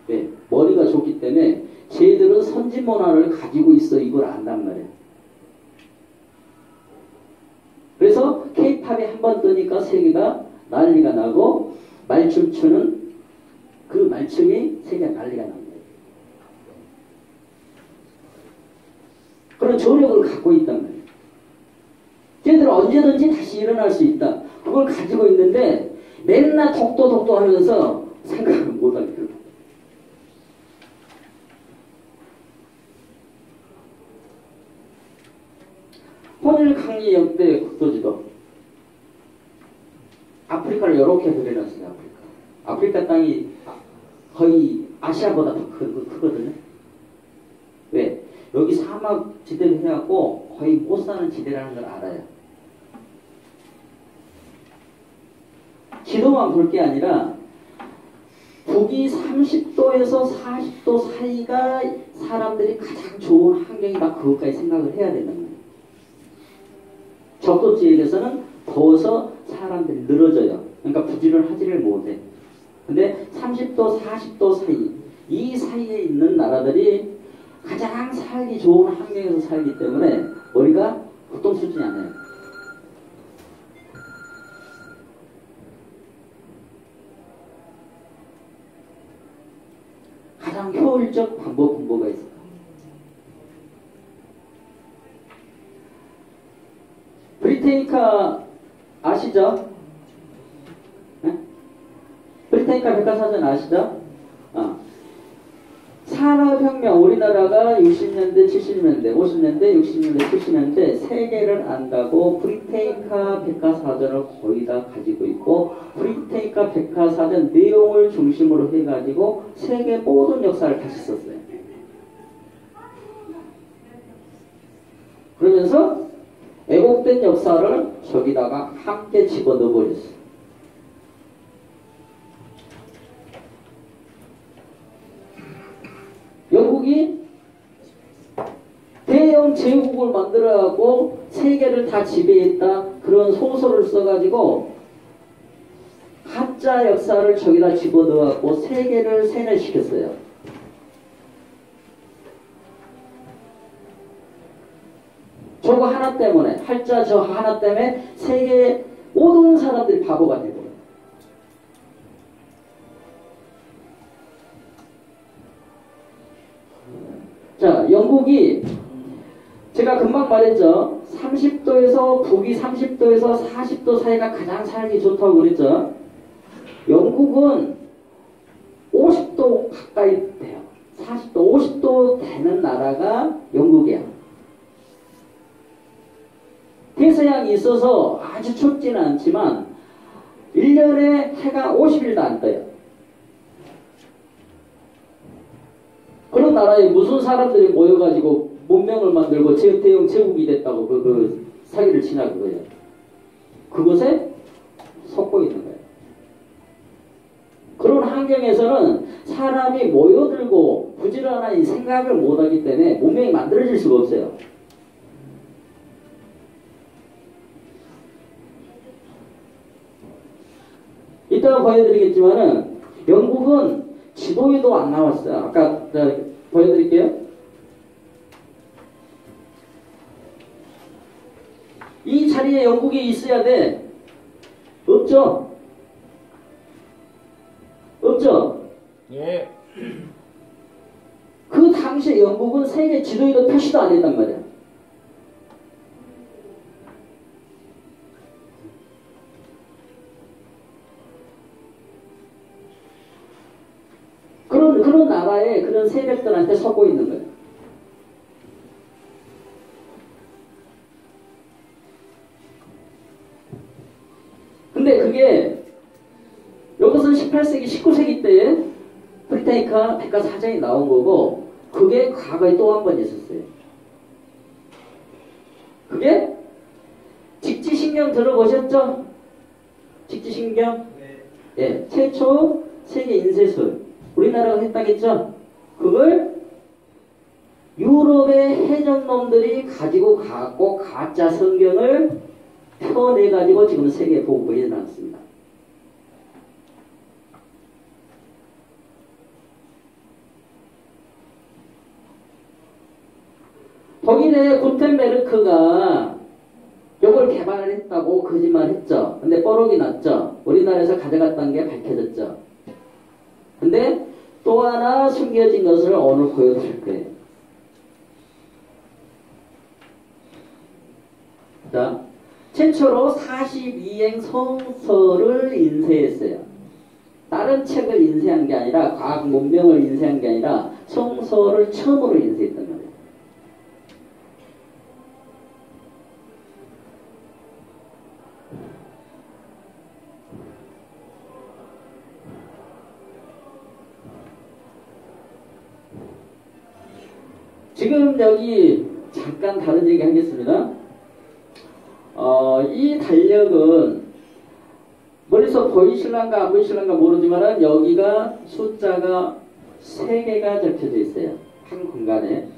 네, 머리가 좋기 때문에 쟤들은 선진 문화를 가지고 있어 이걸 안단 말이에요. 그래서 K-팝이 한번 뜨니까 세계가 난리가 나고 말춤 추는 그 말춤이 세계가 난리가 납니다. 그런 조력을 갖고 있단 말이에요. 쟤들은 언제든지 다시 일어날 수 있다. 그걸 가지고 있는데 맨날 독도 하면서 생각을 못하게 돼요. 혼일 강리 역대 국도지도. 아프리카를 이렇게 그려놨어요. 아프리카 땅이 거의 아시아보다 더 크거든요. 왜? 여기 사막 지대를 해갖고 거의 못 사는 지대라는 걸 알아요. 지도만 볼 게 아니라 북위 30도에서 40도 사이가 사람들이 가장 좋은 환경이다. 그것까지 생각을 해야 된다는 거예요. 적도 지역에서는 더워서 사람들이 늘어져요. 그러니까 부지런하지를 못해. 근데 30도, 40도 사이, 이 사이에 있는 나라들이 가장 살기 좋은 환경에서 살기 때문에 머리가 보통 수준이 아니에요. 가장 효율적 방법가 있어요. 브리테니카 아시죠? 네? 브리테니카 백과사전 아시죠? 산업혁명, 우리나라가 60년대, 70년대, 50년대, 60년대, 70년대 세계를 안다고 브리테니카 백과사전을 거의 다 가지고 있고 브리테니카 백과사전 내용을 중심으로 해가지고 세계 모든 역사를 다시 썼어요. 그러면서 왜곡된 역사를 저기다가 함께 집어넣어 버렸어요. 영국이 대영 제국을 만들어갖고 세계를 다 지배했다. 그런 소설을 써가지고 가짜 역사를 저기다 집어넣어갖고 세계를 세뇌시켰어요. 저거 하나 때문에, 팔자 저 하나 때문에 세계 모든 사람들이 바보가 되고. 자, 영국이 제가 금방 말했죠. 30도에서 북위 30도에서 40도 사이가 가장 살기 좋다고 그랬죠. 영국은 50도 가까이 돼요. 40도, 50도 되는 나라가 영국이야. 태서양이 있어서 아주 춥지는 않지만 1년에 해가 50일도 안 떠요. 그런 나라에 무슨 사람들이 모여가지고 문명을 만들고 대영 제국이 됐다고 그 사기를 치냐 그거예요. 그것에 속고 있는 거예요. 그런 환경에서는 사람이 모여들고 부지런한 이 생각을 못하기 때문에 문명이 만들어질 수가 없어요. 이따가 보여드리겠지만은 영국은 지도에도 안 나왔어요. 아까 보여드릴게요. 이 자리에 영국이 있어야 돼. 없죠? 없죠? 예. 그 당시에 영국은 세계 지도에도 표시도 안 했단 말이야. 그런 나라에 그런 세력들한테 속고 있는 거예요. 근데 그게 이것은 18세기, 19세기 때에 브리타니카 백과사전이 나온 거고 그게 과거에 또 한 번 있었어요. 그게 직지신경 들어보셨죠? 직지신경? 네. 예, 최초 세계 인쇄술 우리나라가 했다겠죠? 그걸 유럽의 해적놈들이 가지고 가고 가짜 성경을 펴내가지고 지금 세계에 보고해 놨습니다. 독일의 구텐베르크가 이걸 개발을 했다고 거짓말했죠. 근데 뽀록이 났죠. 우리나라에서 가져갔다는 게 밝혀졌죠. 근데 또 하나 숨겨진 것을 오늘 보여드릴 거예요. 자, 최초로 42행 성서를 인쇄했어요. 다른 책을 인쇄한 게 아니라 과학 문명을 인쇄한 게 아니라 성서를 처음으로 인쇄했단 말이에요. 지금 여기 잠깐 다른 얘기 하겠습니다. 이 달력은 멀리서 보이실란가 안 보이실란가 모르지만 여기가 숫자가 3개가 적혀져 있어요. 한 공간에.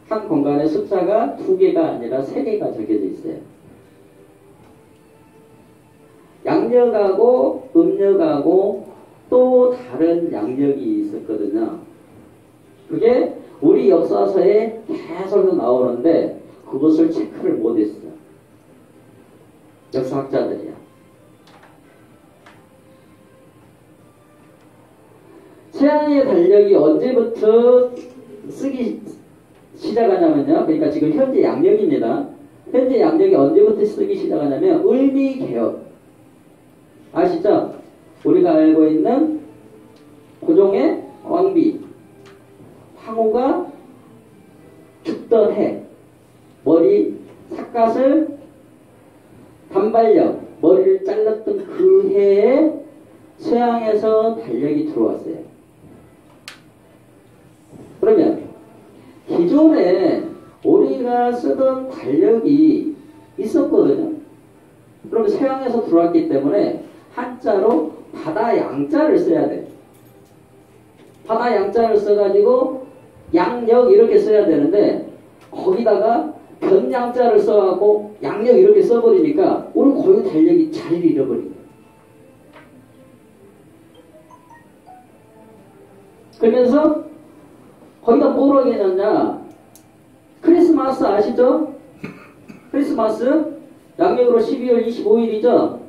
한 공간에 숫자가 2개가 아니라 3개가 적혀져 있어요. 양력하고 음력하고 또 다른 양력이 있었거든요. 그게 우리 역사서에 계속 나오는데 그것을 체크를 못했어요. 역사학자들이야. 서양의 달력이 언제부터 쓰기 시작하냐면요. 그러니까 지금 현재 양력입니다. 현재 양력이 언제부터 쓰기 시작하냐면 을미개혁. 아시죠? 우리가 알고 있는 고종의 왕비 황후가 죽던 해 머리 삿갓을 단발력 머리를 잘랐던 그 해에 서양에서 달력이 들어왔어요. 그러면 기존에 우리가 쓰던 달력이 있었거든요. 그러면 서양에서 들어왔기 때문에 한자로 바다 양자를 써야 돼. 바다 양자를 써가지고 양력 이렇게 써야 되는데 거기다가 변양자를 써갖고 양력 이렇게 써버리니까 우리 고유 달력이 자리를 잃어버린 거예요. 그러면서 거기다 뭐라고 해놨냐? 크리스마스 아시죠? 크리스마스 양력으로 12월 25일이죠?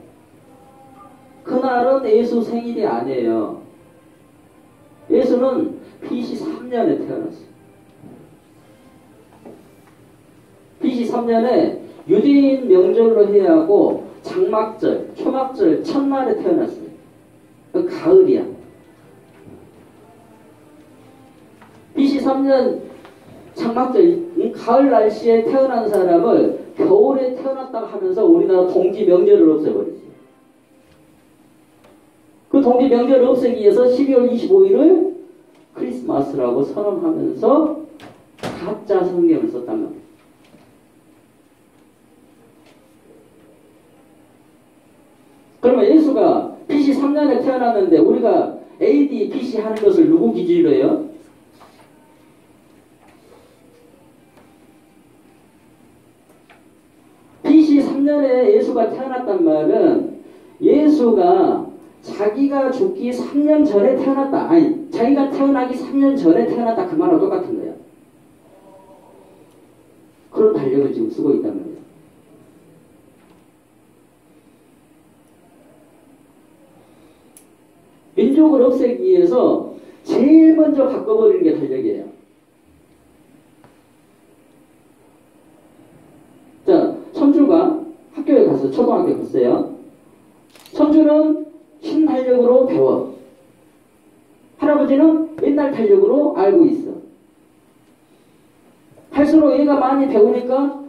그날은 예수 생일이 아니에요. 예수는 BC 3년에 태어났어요. BC 3년에 유대인 명절로 해야 하고 장막절, 초막절, 첫날에 태어났어요. 그 가을이야. BC 3년 장막절, 가을 날씨에 태어난 사람을 겨울에 태어났다고 하면서 우리나라 동지 명절을 없애버렸어요. 그 동지 명절을 없애기 위해서 12월 25일을 크리스마스라고 선언하면서 가짜 성경을 썼단 말이에요. 그러면 예수가 BC 3년에 태어났는데 우리가 AD, BC 하는 것을 누구 기준으로 해요? BC 3년에 예수가 태어났단 말은 예수가 자기가 죽기 3년 전에 태어났다. 아니, 자기가 태어나기 3년 전에 태어났다. 그 말하고 똑같은 거야. 그런 달력을 지금 쓰고 있단 말이야. 민족을 없애기 위해서 제일 먼저 바꿔버리는 게 달력이에요. 자, 천주가 학교에 가서 초등학교 갔어요. 천주는 신달력으로 배워. 할아버지는 옛날 달력으로 알고 있어. 할수록 얘가 많이 배우니까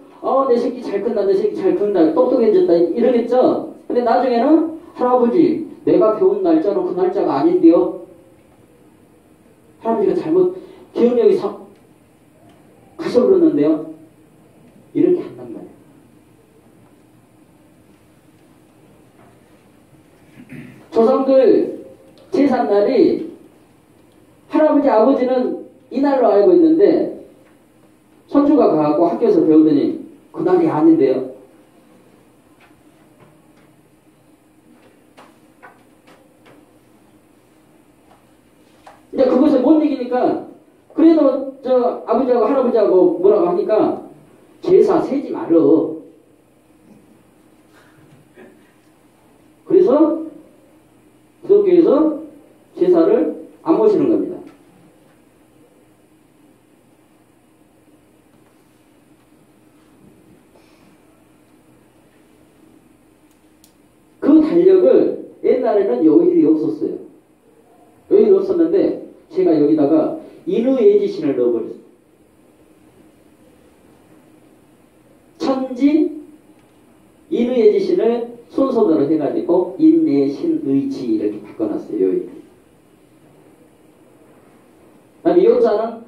내 새끼 잘 큰다, 내 새끼 잘 큰다, 똑똑해졌다 이러겠죠. 근데 나중에는 할아버지 내가 배운 날짜는 그 날짜가 아닌데요. 할아버지가 잘못 기억력이 가셔버렸는데요. 이렇게 한단 말이에요. 조상들 제삿날이 할아버지 아버지는 이날로 알고 있는데 손주가 가갖고 학교에서 배우더니 그날이 아닌데요. 이제 그것을 못 이기니까 그래도 저 아버지하고 할아버지하고 뭐라고 하니까 제사 세지 말어. 그래서 기독교에서 제사를 안 모시는 겁니다. 그 달력을 옛날에는 요일이 없었어요. 요일이 없었는데 제가 여기다가 인의예지신을 넣어버렸어요. 천지 인의예지신을 순서대로 해가지고 인내신의지 이렇게 바꿔놨어요. 요일. 그다음에 요자는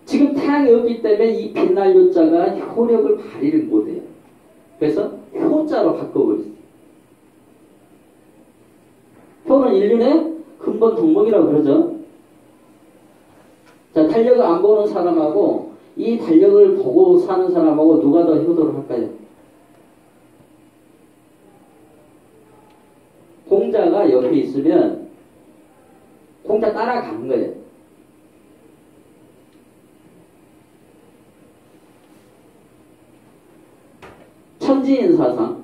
지금 태양이 없기 때문에 이 빛날 요자가 효력을 발휘를 못해요. 그래서 효자로 바꿔버렸어요. 효는 인륜의 근본 덕목이라고 그러죠. 자, 달력을 안 보는 사람하고 이 달력을 보고 사는 사람하고 누가 더 효도를 할까요? 공자가 옆에 있으면 공자 따라가는 거예요. 천지인 사상,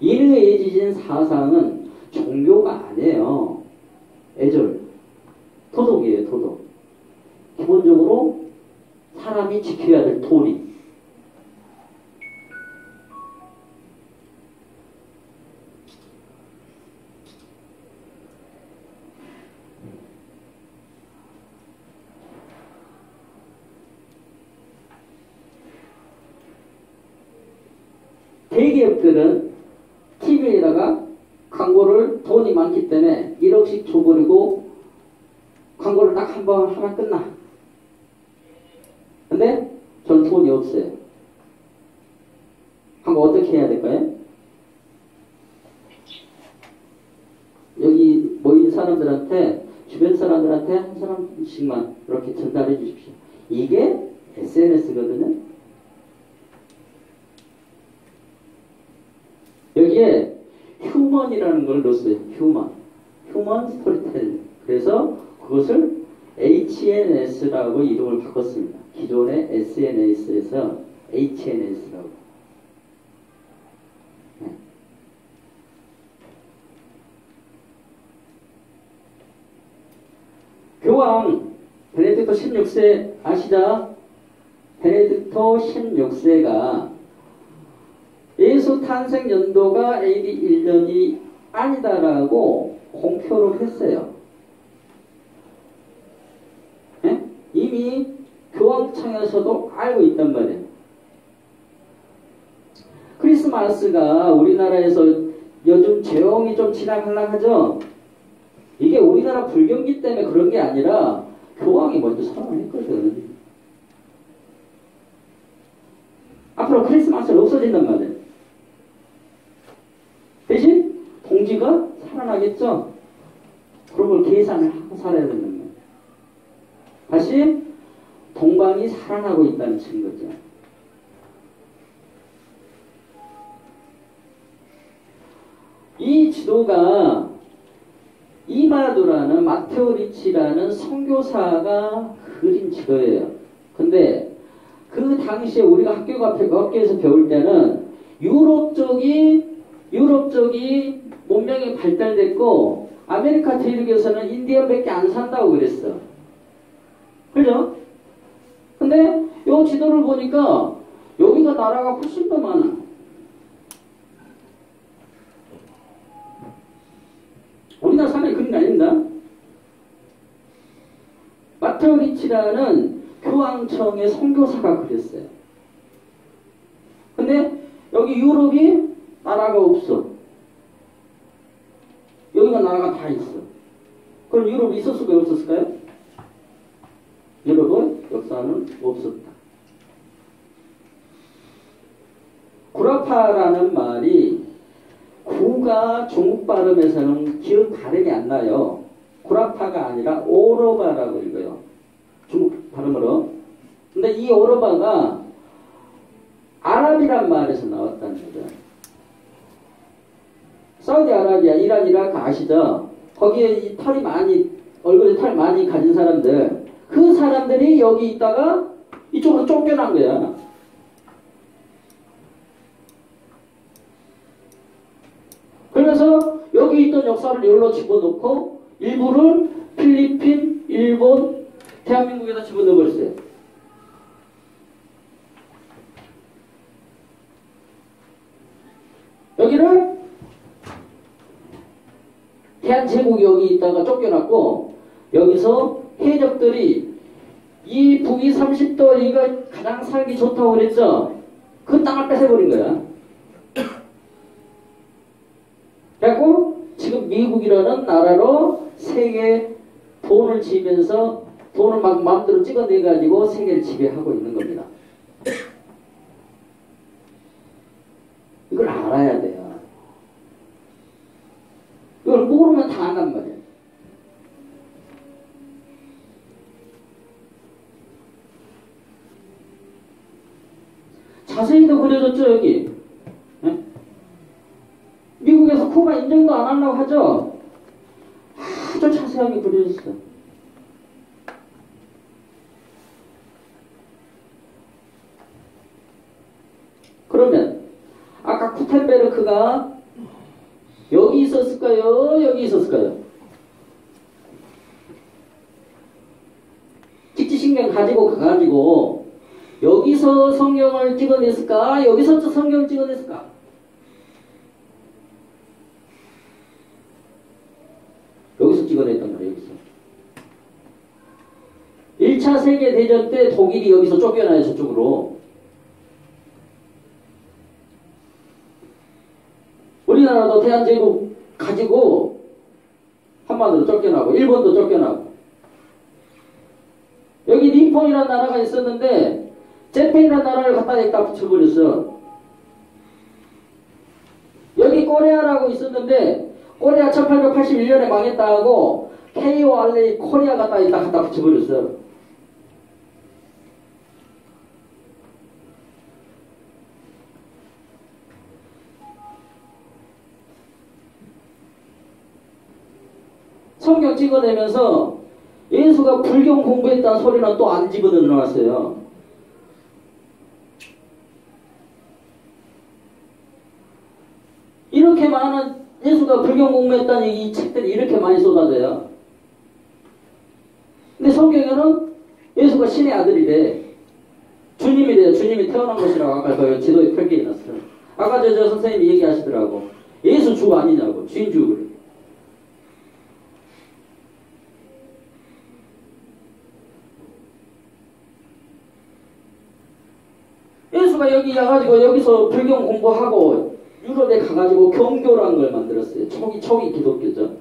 인의예지신 사상은 종교가 아니에요. 애절, 도덕이에요. 도덕. 기본적으로 사람이 지켜야 될 도리. 대기업들은 TV에다가 광고를 돈이 많기 때문에 1억씩 줘버리고 광고를 딱 한 번 하나 끝나. 근데 저는 돈이 없어요. 한번 어떻게 해야 될까요? 여기 모인 사람들한테 주변 사람들한테 한 사람씩만 이렇게 전달해 주십시오. 이게 SNS거든요. 여기에 휴먼이라는 걸 넣었어요. 휴먼 스토리텔링. 그래서 그것을 HNS라고 이름을 바꿨습니다. 기존의 SNS에서 HNS라고. 네. 교황 베네딕토 16세 아시죠? 베네딕토 16세가 예수 탄생 연도가 AD 1년이 아니다라고 공표를 했어요. 네? 이미 교황청에서도 알고 있단 말이에요. 크리스마스가 우리나라에서 요즘 조용히 좀 지나갈랑하죠? 이게 우리나라 불경기 때문에 그런 게 아니라 교황이 먼저 선언했거든. 앞으로 크리스마스는 없어진단 말이에요. 대신 살아나겠죠? 그런 걸 계산을 하고 살아야 되는 거예요. 다시 동방이 살아나고 있다는 증거죠. 이 지도가 이마두라는 마테오 리치라는 선교사가 그린 지도예요. 근데 그 당시에 우리가 학교에서 배울 때는 유럽 쪽이 문명이 발달됐고 아메리카 대륙에서는 인디언밖에 안 산다고 그랬어. 그죠? 근데 이 지도를 보니까 여기가 나라가 훨씬 더 많아. 우리나라 사람이 그런 게 아닙니다. 마테오 리치라는 교황청의 선교사가 그랬어요. 근데 여기 유럽이 나라가 없어. 여기가 나라가 다 있어. 그럼 유럽이 있었을까요? 없었을까요? 유럽은 역사는 없었다. 구라파라는 말이 구가 중국 발음에서는 기억 발음이 안 나요. 구라파가 아니라 오로바라고 읽어요. 중국 발음으로. 근데 이 오로바가 아랍이란 말에서 나왔다는 거죠. 사우디아라비아, 이란, 이라크 아시죠? 거기에 이 털이 많이, 얼굴에 털 많이 가진 사람들, 그 사람들이 여기 있다가 이쪽으로 쫓겨난 거야. 그래서 여기 있던 역사를 여기로 집어넣고 일부를 필리핀, 일본, 대한민국에다 집어넣어버렸어요. 여기를 대한제국이 여기 있다가 쫓겨났고 여기서 해적들이 이 북위 30도 이거 가장 살기 좋다고 그랬죠? 그 땅을 뺏어버린 거야. 그래갖고 지금 미국이라는 나라로 세계 돈을 지면서 돈을 막 마음대로 찍어내가지고 세계를 지배하고 있는 겁니다. 이걸 알아야 돼요. 이걸 모르면 당한단 말이에요. 자세히도 그려졌죠, 여기. 네? 미국에서 쿠바 인정도 안 하려고 하죠? 아주 자세하게 그려졌어. 그러면 아까 구텐베르크가 여기 있었을까요? 여기 있었을까요? 직지신경 가지고 가가지고 여기서 성경을 찍어냈을까? 여기서 성경을 찍어냈을까? 여기서 찍어냈단 말이에요. 여기서. 1차 세계대전 때 독일이 여기서 쫓겨나요. 저쪽으로. 우리나라도 대한제국 가지고 한반도로 쫓겨나고 일본도 쫓겨나고 여기 니폰이라는 나라가 있었는데 재팬이라는 나라를 갖다 붙여버렸어. 여기 코리아라고 있었는데 코리아 1881년에 망했다 하고 KORA 코리아 갖다 붙여버렸어. 성경 찍어내면서 예수가 불경 공부했다는 소리는 또 안 집어넣어놨어요. 이렇게 많은 예수가 불경 공부했다는 이 책들이 이렇게 많이 쏟아져요. 근데 성경에는 예수가 신의 아들이래. 주님이래요. 주님이 태어난 것이라고 아까 그 지도에 표기해놨어요. 아까 저 선생님이 얘기하시더라고. 예수 주 아니냐고. 주인 주 그래. 예수가 여기 와가지고 여기서 불경 공부하고 유럽에 가가지고 경교라는 걸 만들었어요. 초기 기독교죠.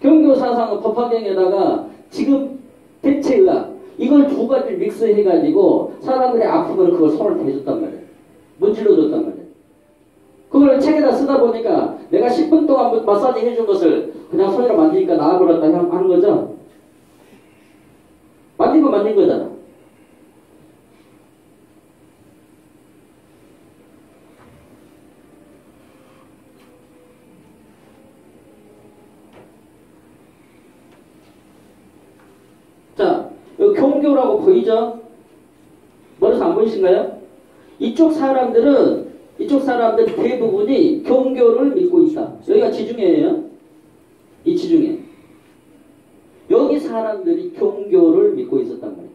경교 사상은 법화경에다가 지금 대체의학 이걸 두 가지를 믹스해가지고 사람들이 아프면 그걸 손을 대줬단 말이에요. 문질러줬단 말이에요. 그걸 책에다 쓰다 보니까 내가 10분 동안 마사지 해준 것을 그냥 손으로 만지니까 나아버렸다 하는 거죠. 만진 거 만진 거잖아. 자, 여기 경교라고 보이죠? 머리에서 안 보이신가요? 이쪽 사람들 대부분이 경교를 믿고 있다. 여기가 지중해예요. 이 지중해. 여기 사람들이 경교를 믿고 있었단 말이에요.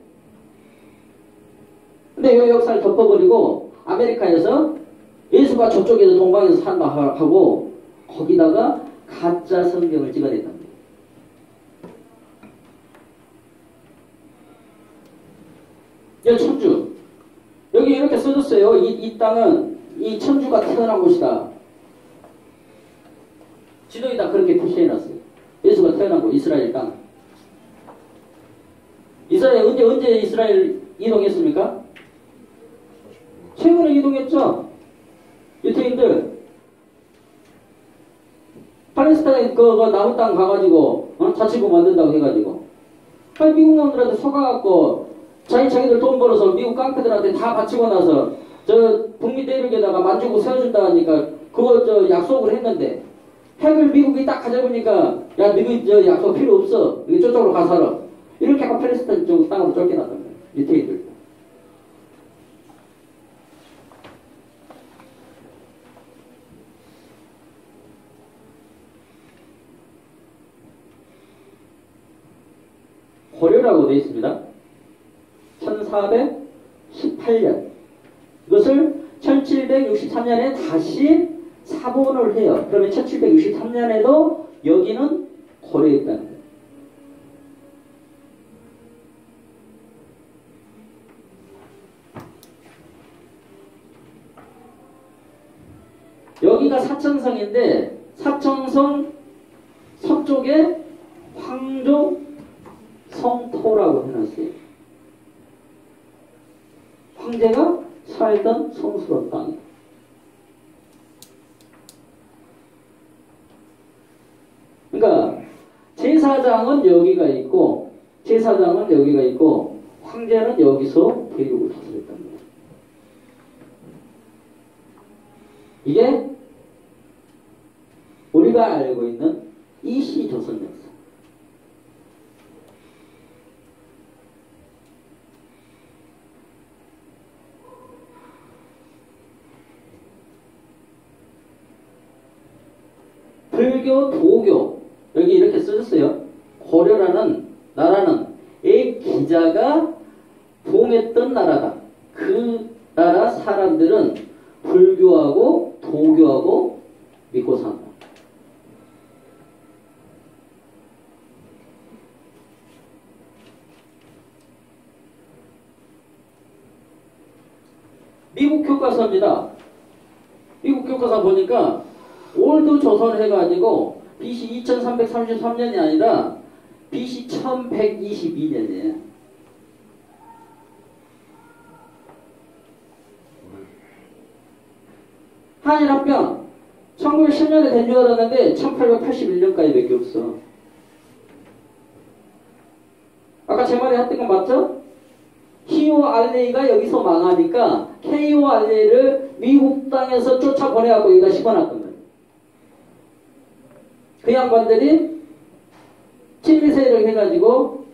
근데 이 역사를 덮어버리고 아메리카에서 예수가 저쪽에서 동방에서 산다 하고 거기다가 가짜 성경을 찍어냈단 말이에요. 여기 천주. 여기 이렇게 써줬어요. 이 땅은 이 천주가 태어난 곳이다. 지도에다 그렇게 표시해놨어요. 예수가 태어난 곳, 이스라엘 땅. 이스라엘 언제 이스라엘 이동했습니까? 최근에 이동했죠. 유태인들 팔레스타인 그 남은 땅 가가지고 자치구 만든다고 해가지고 아니 미국 놈들한테 속아갖고 자기들 돈 벌어서 미국 깡패들한테 다 바치고 나서 저 북미 대륙에다가 만주고 세워준다 하니까 그거 저 약속을 했는데 핵을 미국이 딱 가져보니까 야 너희 저 약속 필요 없어. 여기 저쪽으로 가서 살아. 이렇게 하고 팔레스타인 쪽 땅으로 쫓겨났단 말이야. 유태인들. 고려라고 되어 있습니다. 1418년. 이것을 1763년에 다시 사본을 해요. 그러면 1763년에도 여기는 고려였다는 거예요. 여기가 사천성인데 사천성 서쪽에 황조 성토라고 해놨어요. 황제가 살던 성스러운 땅. 그러니까 제사장은 여기가 있고 황제는 여기서 대륙을 다스렸단 말이에요. 이게 우리가 알고 있는 이시조선 역사. 불교, 도교 여기 이렇게 써졌어요. 고려라는 나라는 이 기자가 봉했던 나라다. 그 나라 사람들은 불교하고 도교하고 믿고 산다. 미국 교과서입니다. 미국 교과서 보니까 올드 조선 해가지고 BC 2333년이 아니라 BC 1122년이에요. 한일합병 1910년에 된 줄 알았는데 1881년까지 밖에 없어. 아까 제 말에 했던 건 맞죠? KORA가 여기서 망하니까 KORA를 미국 땅에서 쫓아보내갖고 여기다 심어놨던 거예요. 그 양반들이 친미세력 해가지고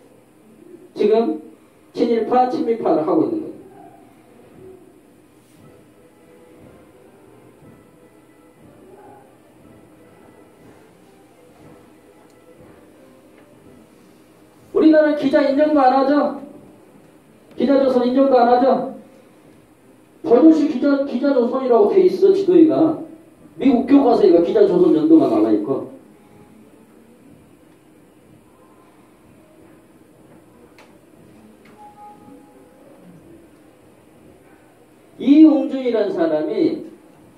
지금 친일파, 친미파를 하고 있는 거예요. 우리나라 기자 인정도 안 하죠? 기자조선 인정도 안 하죠? 버젓이 기자조선이라고 돼 있어, 지도에가. 미국 교과서에가 기자조선 연도가 나와 있고. 이용준이라는 사람이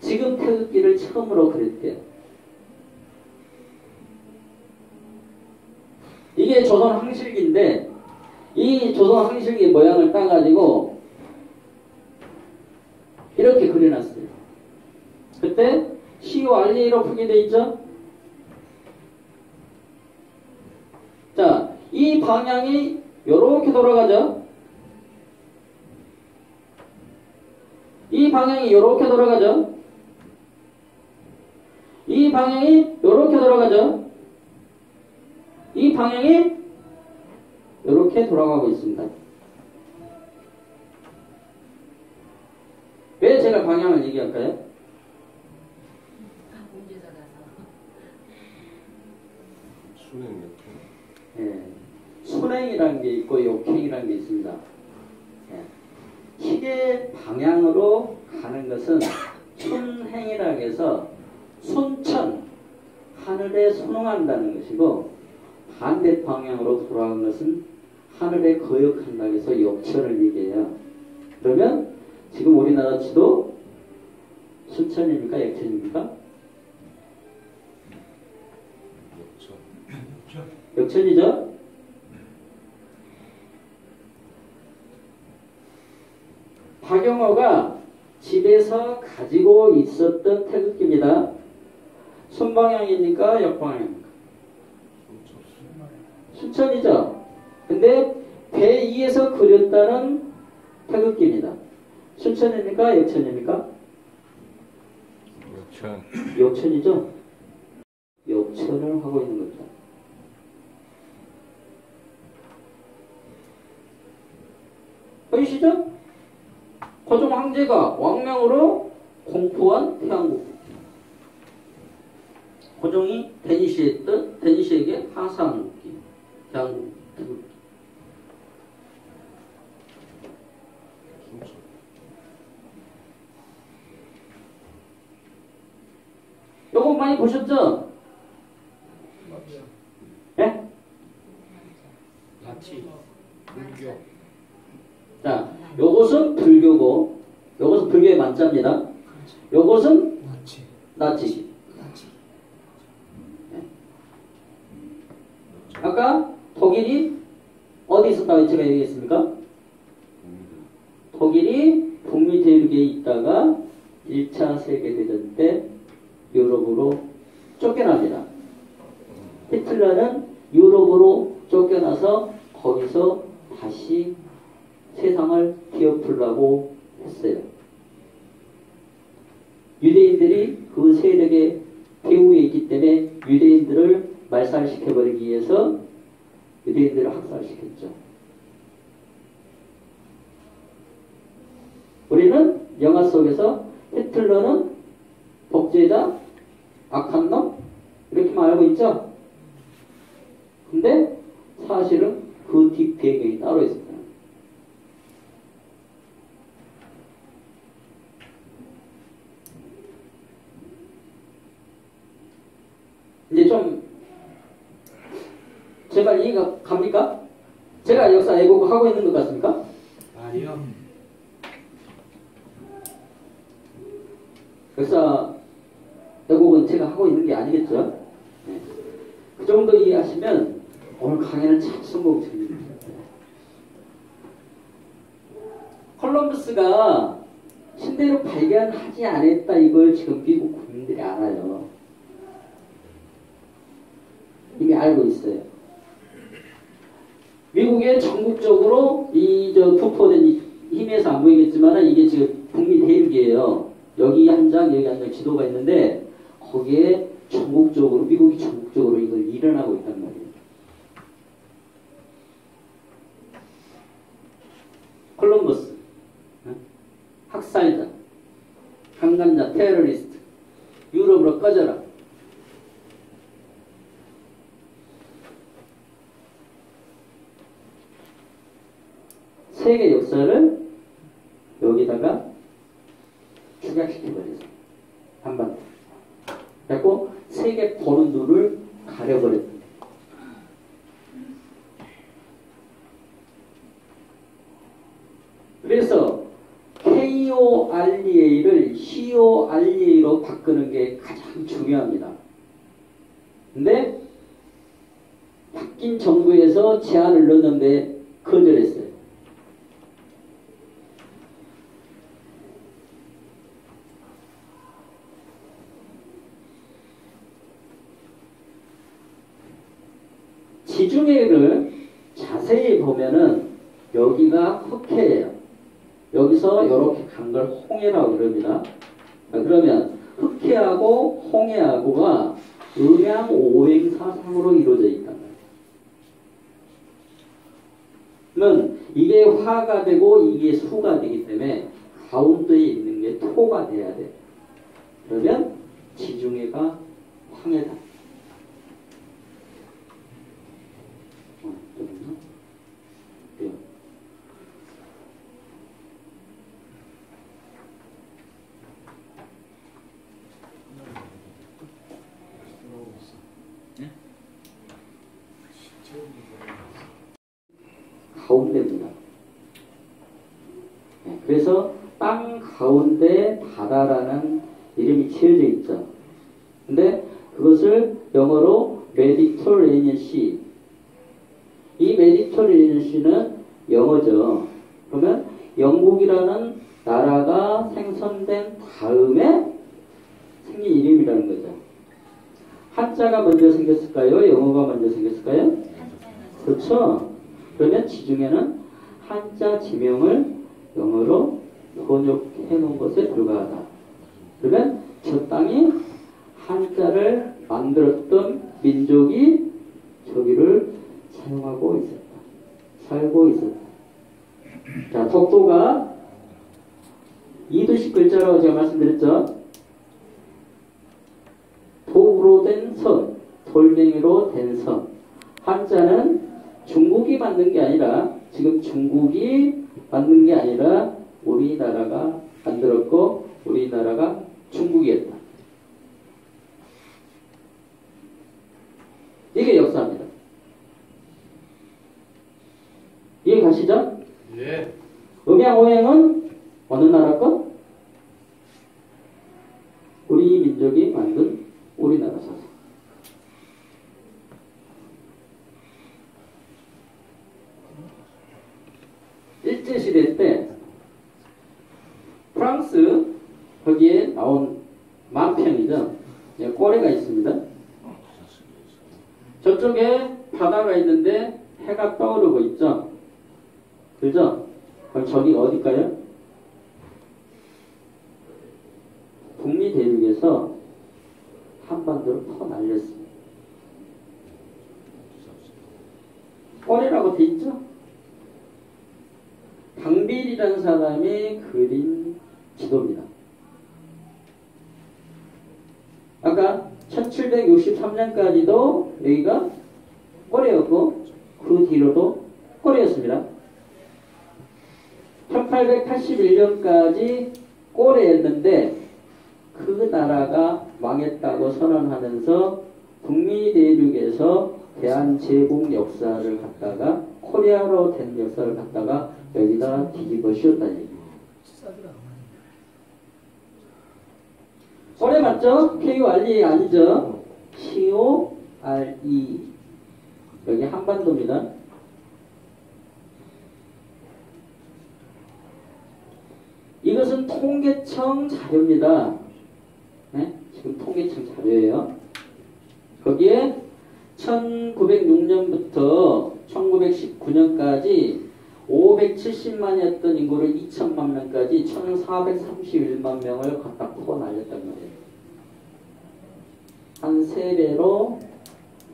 지금 태극기를 처음으로 그렸대요. 이게 조선 황실기인데 이 조선 황실기 모양을 따가지고 이렇게 그려놨어요. 그때 COREA로 풀게 돼 있죠? 자, 이 방향이 요렇게 돌아가죠? 이 방향이 요렇게 돌아가죠? 이 방향이 요렇게 돌아가죠? 이 방향이 요렇게 돌아가고 있습니다. 왜 제가 방향을 얘기할까요? 순행 역행. 예, 순행이라는 게 있고 역행이라는 게 있습니다. 예, 시계 방향으로 가는 것은 순행이라고 해서 순천, 하늘에 순응한다는 것이고 반대 방향으로 돌아가는 것은 하늘에 거역한다고 해서 역천을 얘기해요. 그러면 지금 우리나라 지도 순천입니까? 역천입니까? 역천. 역천이죠? 박영호가 집에서 가지고 있었던 태극기입니다. 순방향입니까? 역방향입니까? 순천이죠? 근데 배 위에서 그렸다는 태극기입니다. 순천입니까? 역천입니까? 역천. 역천이죠? 역천을 하고 있는 거죠. 보이시죠? 고종 황제가 왕명으로 공포한 태양국. 고종이 데니시에게 하사한 국기. 태양국. 순천. 요거 많이 보셨죠? 예? 나치. 불교. 자, 요것은 불교고, 요것은 불교의 만자입니다. 요것은 나치. 나치. 나치. 아까 독일이 어디 있었다고 제가 얘기했습니까? 독일이 북미 대륙에 있다가 1차 세계대전 때 유럽으로 쫓겨납니다. 히틀러는 유럽으로 쫓겨나서 거기서 다시 세상을 뒤엎으려고 했어요. 유대인들이 그 세력의 배후에 있기 때문에 유대인들을 말살시켜버리기 위해서 유대인들을 학살시켰죠. 우리는 영화 속에서 히틀러는 독재자, 악한 놈 이렇게만 알고 있죠. 근데 사실은 그 뒷배경이 따로 있습니다. 이제 좀 제가 이해가 갑니까? 제가 역사 왜곡하고 있는 것 같습니까? 아니요. 역사 왜곡은 제가 하고 있는 게 아니겠죠? 네. 그 정도 이해하시면 오늘 강의는 참 성공적입니다. 콜럼버스가 신대륙 발견하지 않았다 이걸 지금 미국 국민들이 알아요. 이미 알고 있어요. 미국의 전국적으로 부포된 힘에서 안 보이겠지만 이게 지금 북미 대륙이에요. 여기 한 장, 여기 한 장 지도가 있는데 거기에 전국적으로 미국이 전국적으로 이걸 일어나고 있단 말이에요. 콜럼버스, 학살자, 강간자, 테러리스트, 유럽으로 꺼져라. 세계 역사를 여기다가 축약시켜버렸어요. 한반도. 그래서 세계 보는 눈을 가려버렸어요. 그래서 KOREA를 COREA로 바꾸는 게 가장 중요합니다. 근데 바뀐 정부에서 제안을 넣었는데 거절했어요. 지중해를 자세히 보면은 여기가 흑해예요. 여기서 이렇게 간 걸 홍해라고 그럽니다. 그러면 흑해하고 홍해하고가 음양 오행사상으로 이루어져 있다. 그러면 이게 화가 되고 이게 수가 되기 때문에 가운데에 있는 게 토가 돼야 돼. 그러면 지중해가 황해다. 가운데입니다. 그래서 땅 가운데 바다라는 이름이 지어져 있죠. 근데 그것을 영어로 메디터레니언 시. 이 메디터레니언 시는 영어죠. 그러면 영국이라는 나라가 생성된 다음에 생긴 이름이라는 거죠. 한자가 먼저 생겼을까요? 영어가 먼저 생겼을까요? 그렇죠. 그러면 지중해는 한자 지명을 영어로 번역해 놓은 것에 불과하다. 그러면 저 땅이 한자를 만들었던 민족이 저기를 사용하고 있었다. 살고 있었다. 자, 독도가 2도씩 글자라고 제가 말씀드렸죠. 도구로 된 선, 돌멩이로 된 선. 한자는 중국이 만든 게 아니라, 지금 중국이 만든 게 아니라 우리나라가 만들었고 우리나라가 중국이었다. 이게 역사입니다. 이해 가시죠? 예. 음양오행은 어느 나라 것? 우리 민족이 만든 우리나라 사상. 일제시대 때 프랑스 거기에 나온 만평이죠. 꼬레가 있습니다. 저쪽에 바다가 있는데 해가 떠오르고 있죠. 그죠? 그럼 저기 어딜까요? 북미 대륙에서 한반도를 퍼날렸습니다. 꼬레라고 돼 있죠? 강빌이라는 사람이 그린 지도입니다. 아까 1763년까지도 여기가 꼬레였고 그 뒤로도 꼬레였습니다. 1881년까지 꼬레였는데 그 나라가 망했다고 선언하면서 북미 대륙에서 대한제국 역사를 갖다가 코리아로 된 역사를 갖다가 여기다 뒤집어 씌웠다는 얘기입니다. 꼬레 맞죠? KORE 아니죠? CORE. 여기 한반도입니다. 이것은 통계청 자료입니다. 네? 지금 통계청 자료예요. 거기에 1906년부터 1919년까지 570만이었던 인구를 2천만 명까지 1431만 명을 갖다 퍼날렸단 말이에요. 한 3배로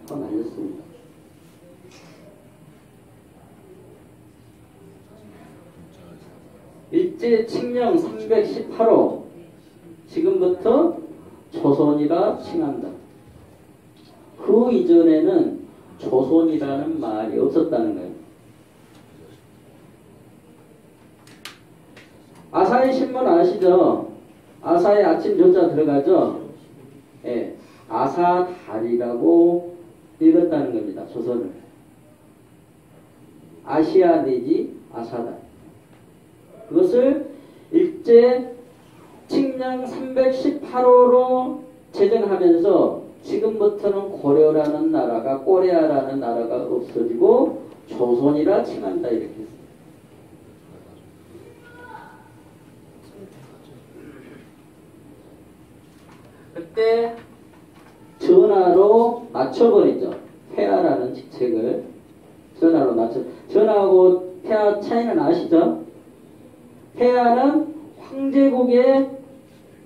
퍼날렸습니다. 일제 칙령 318호 지금부터 조선이라 칭한다. 그 이전에는 조선이라는 말이 없었다는 거예요. 아사히 신문 아시죠? 아사히 아침 조자 들어가죠? 예, 아사달이라고 읽었다는 겁니다. 조선을. 아시아 내지 아사달. 그것을 일제 칙령 318호로 제정하면서 지금부터는 고려라는 나라가 꼬레아라는 나라가 없어지고 조선이라 칭한다 이렇게 했습니다. 그때 전화로 맞춰버리죠. 폐하라는 직책. 책을 전하로 낮춰. 전하고 폐하 차이는 아시죠? 폐하는 황제국의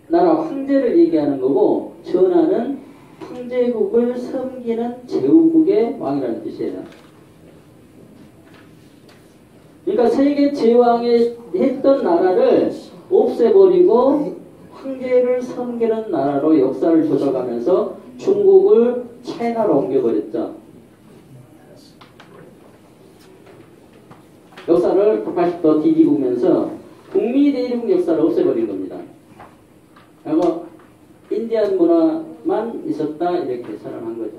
나라 황제를 얘기하는 거고, 전하는 황제국을 섬기는 제후국의 왕이라는 뜻이에요. 그러니까 세계 제왕이 했던 나라를 없애버리고 황제를 섬기는 나라로 역사를 조져가면서 중국을 차이나로 옮겨버렸죠. 역사를 180도 뒤집으면서 북미 대륙 역사를 없애버린 겁니다. 그리고 인디안 문화만 있었다 이렇게 선언한 거죠.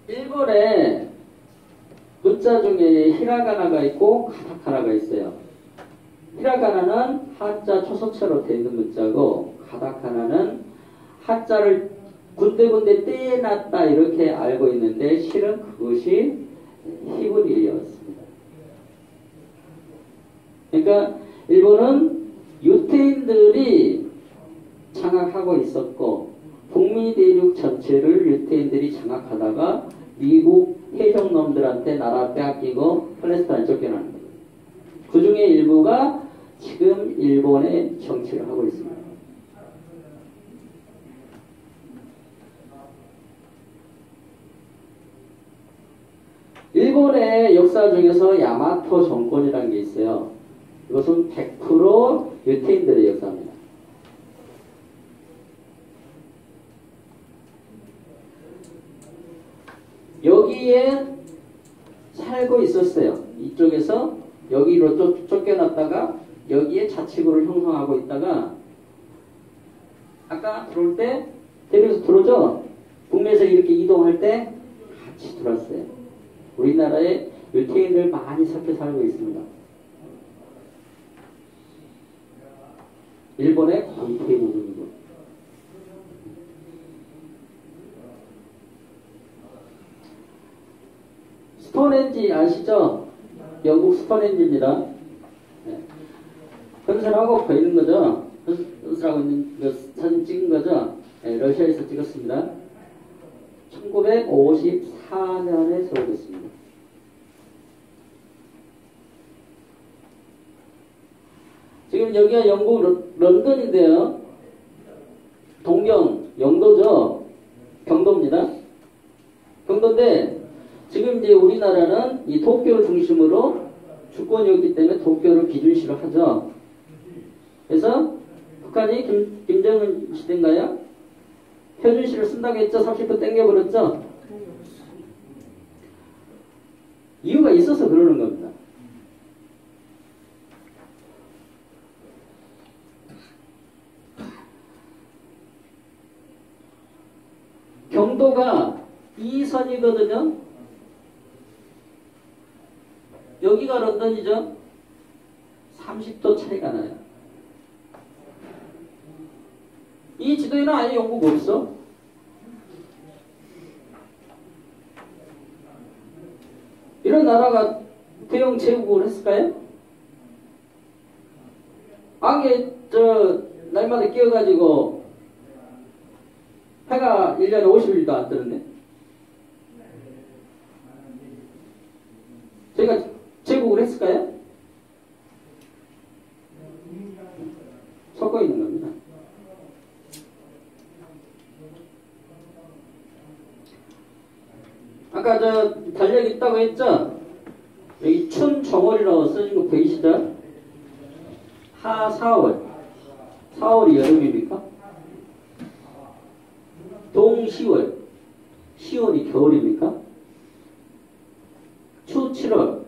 일본에 문자 중에 히라가나가 있고 가타카나가 있어요. 히라가나는 한자 초서체로 되어 있는 문자고, 가타카나는 한자를 군데군데 떼놨다 이렇게 알고 있는데 실은 그것이 히브리어였습니다. 그러니까 일본은 유태인들이 장악하고 있었고, 북미 대륙 전체를 유태인들이 장악하다가 미국 해적놈들한테 나라 빼앗기고 팔레스타인 쫓겨나는 거예요. 그 중에 일부가 지금 일본의 정치를 하고 있습니다. 일본의 역사 중에서 야마토 정권이라는 게 있어요. 이것은 100% 유태인들의 역사입니다. 여기에 살고 있었어요. 이쪽에서 여기로 쫓겨났다가 여기에 자치구를 형성하고 있다가, 아까 들어올 때 대륙에서 들어오죠? 북미에서 이렇게 이동할 때 같이 들어왔어요. 우리나라에 유태인들 많이 섞여 살고 있습니다. 일본의 거의 대부분이고. 스톤헨지 아시죠? 영국 스톤헨지입니다. 네. 건설하고 보이는 거죠? 건설하고 있는 그 사진 찍은 거죠? 네, 러시아에서 찍었습니다. 1954년에 세워졌습니다. 지금 여기가 영국 런던인데요. 동경, 영도죠? 경도입니다. 경도인데, 지금 이제 우리나라는 이 도쿄를 중심으로 주권이었기 때문에 도쿄를 기준시로 하죠. 그래서 북한이 김정은 시대인가요? 표준시를 쓴다고 했죠? 30도 땡겨버렸죠? 이유가 있어서 그러는 겁니다. 경도가 이 선이거든요. 여기가 런던이죠. 30도 차이가 나요. 이 지도에는 아예 영국 없어. 이런 나라가 대영 제국을 했을까요? 안개 날마다 끼어가지고 해가 1년에 50일도 안 뜨는데, 저희가 제국을 했을까요? 섞어 있는 겁니다. 아까 달력 있다고 했죠? 여기 춘정월이라고 써진 거 보이시죠? 하사월. 4월이 여름입니까? 동시월. 10월이 겨울입니까? 추 7월.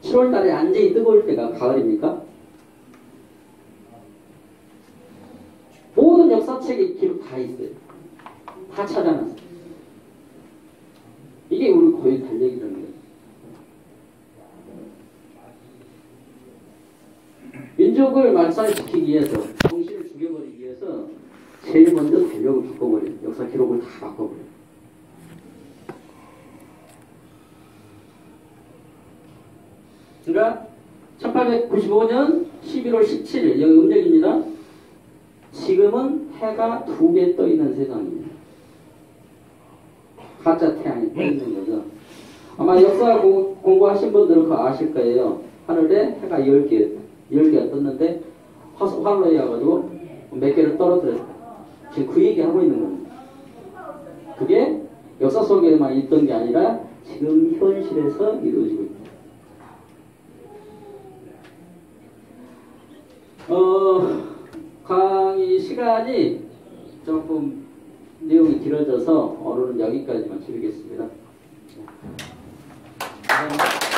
7월 달에 완전히 뜨거울 때가 가을입니까? 모든 역사책에 기록 다 있어요. 다 찾아놨어요. 이게 우리 고유 달력이라는 거예요. 민족을 말살시키기 위해서, 정신을 죽여버리기 위해서 제일 먼저 달력을 바꿔버려요. 역사 기록을 다 바꿔버려요. 그러니까 1895년 11월 17일 여기 음력입니다. 지금은 해가 2개 떠 있는 세상입니다. 가짜 태양이 떠 있는 거죠. 아마 역사 공부하신 분들은 그거 아실 거예요. 하늘에 해가 10개가 떴는데 화로에 와가지고 몇 개를 떨어뜨렸어요. 지금 그 얘기 하고 있는 겁니다. 그게 역사 속에만 있던 게 아니라 지금 현실에서 이루어지고 있다. 강의 시간이 조금 내용이 길어져서 오늘은 여기까지만 줄이겠습니다. 감사합니다.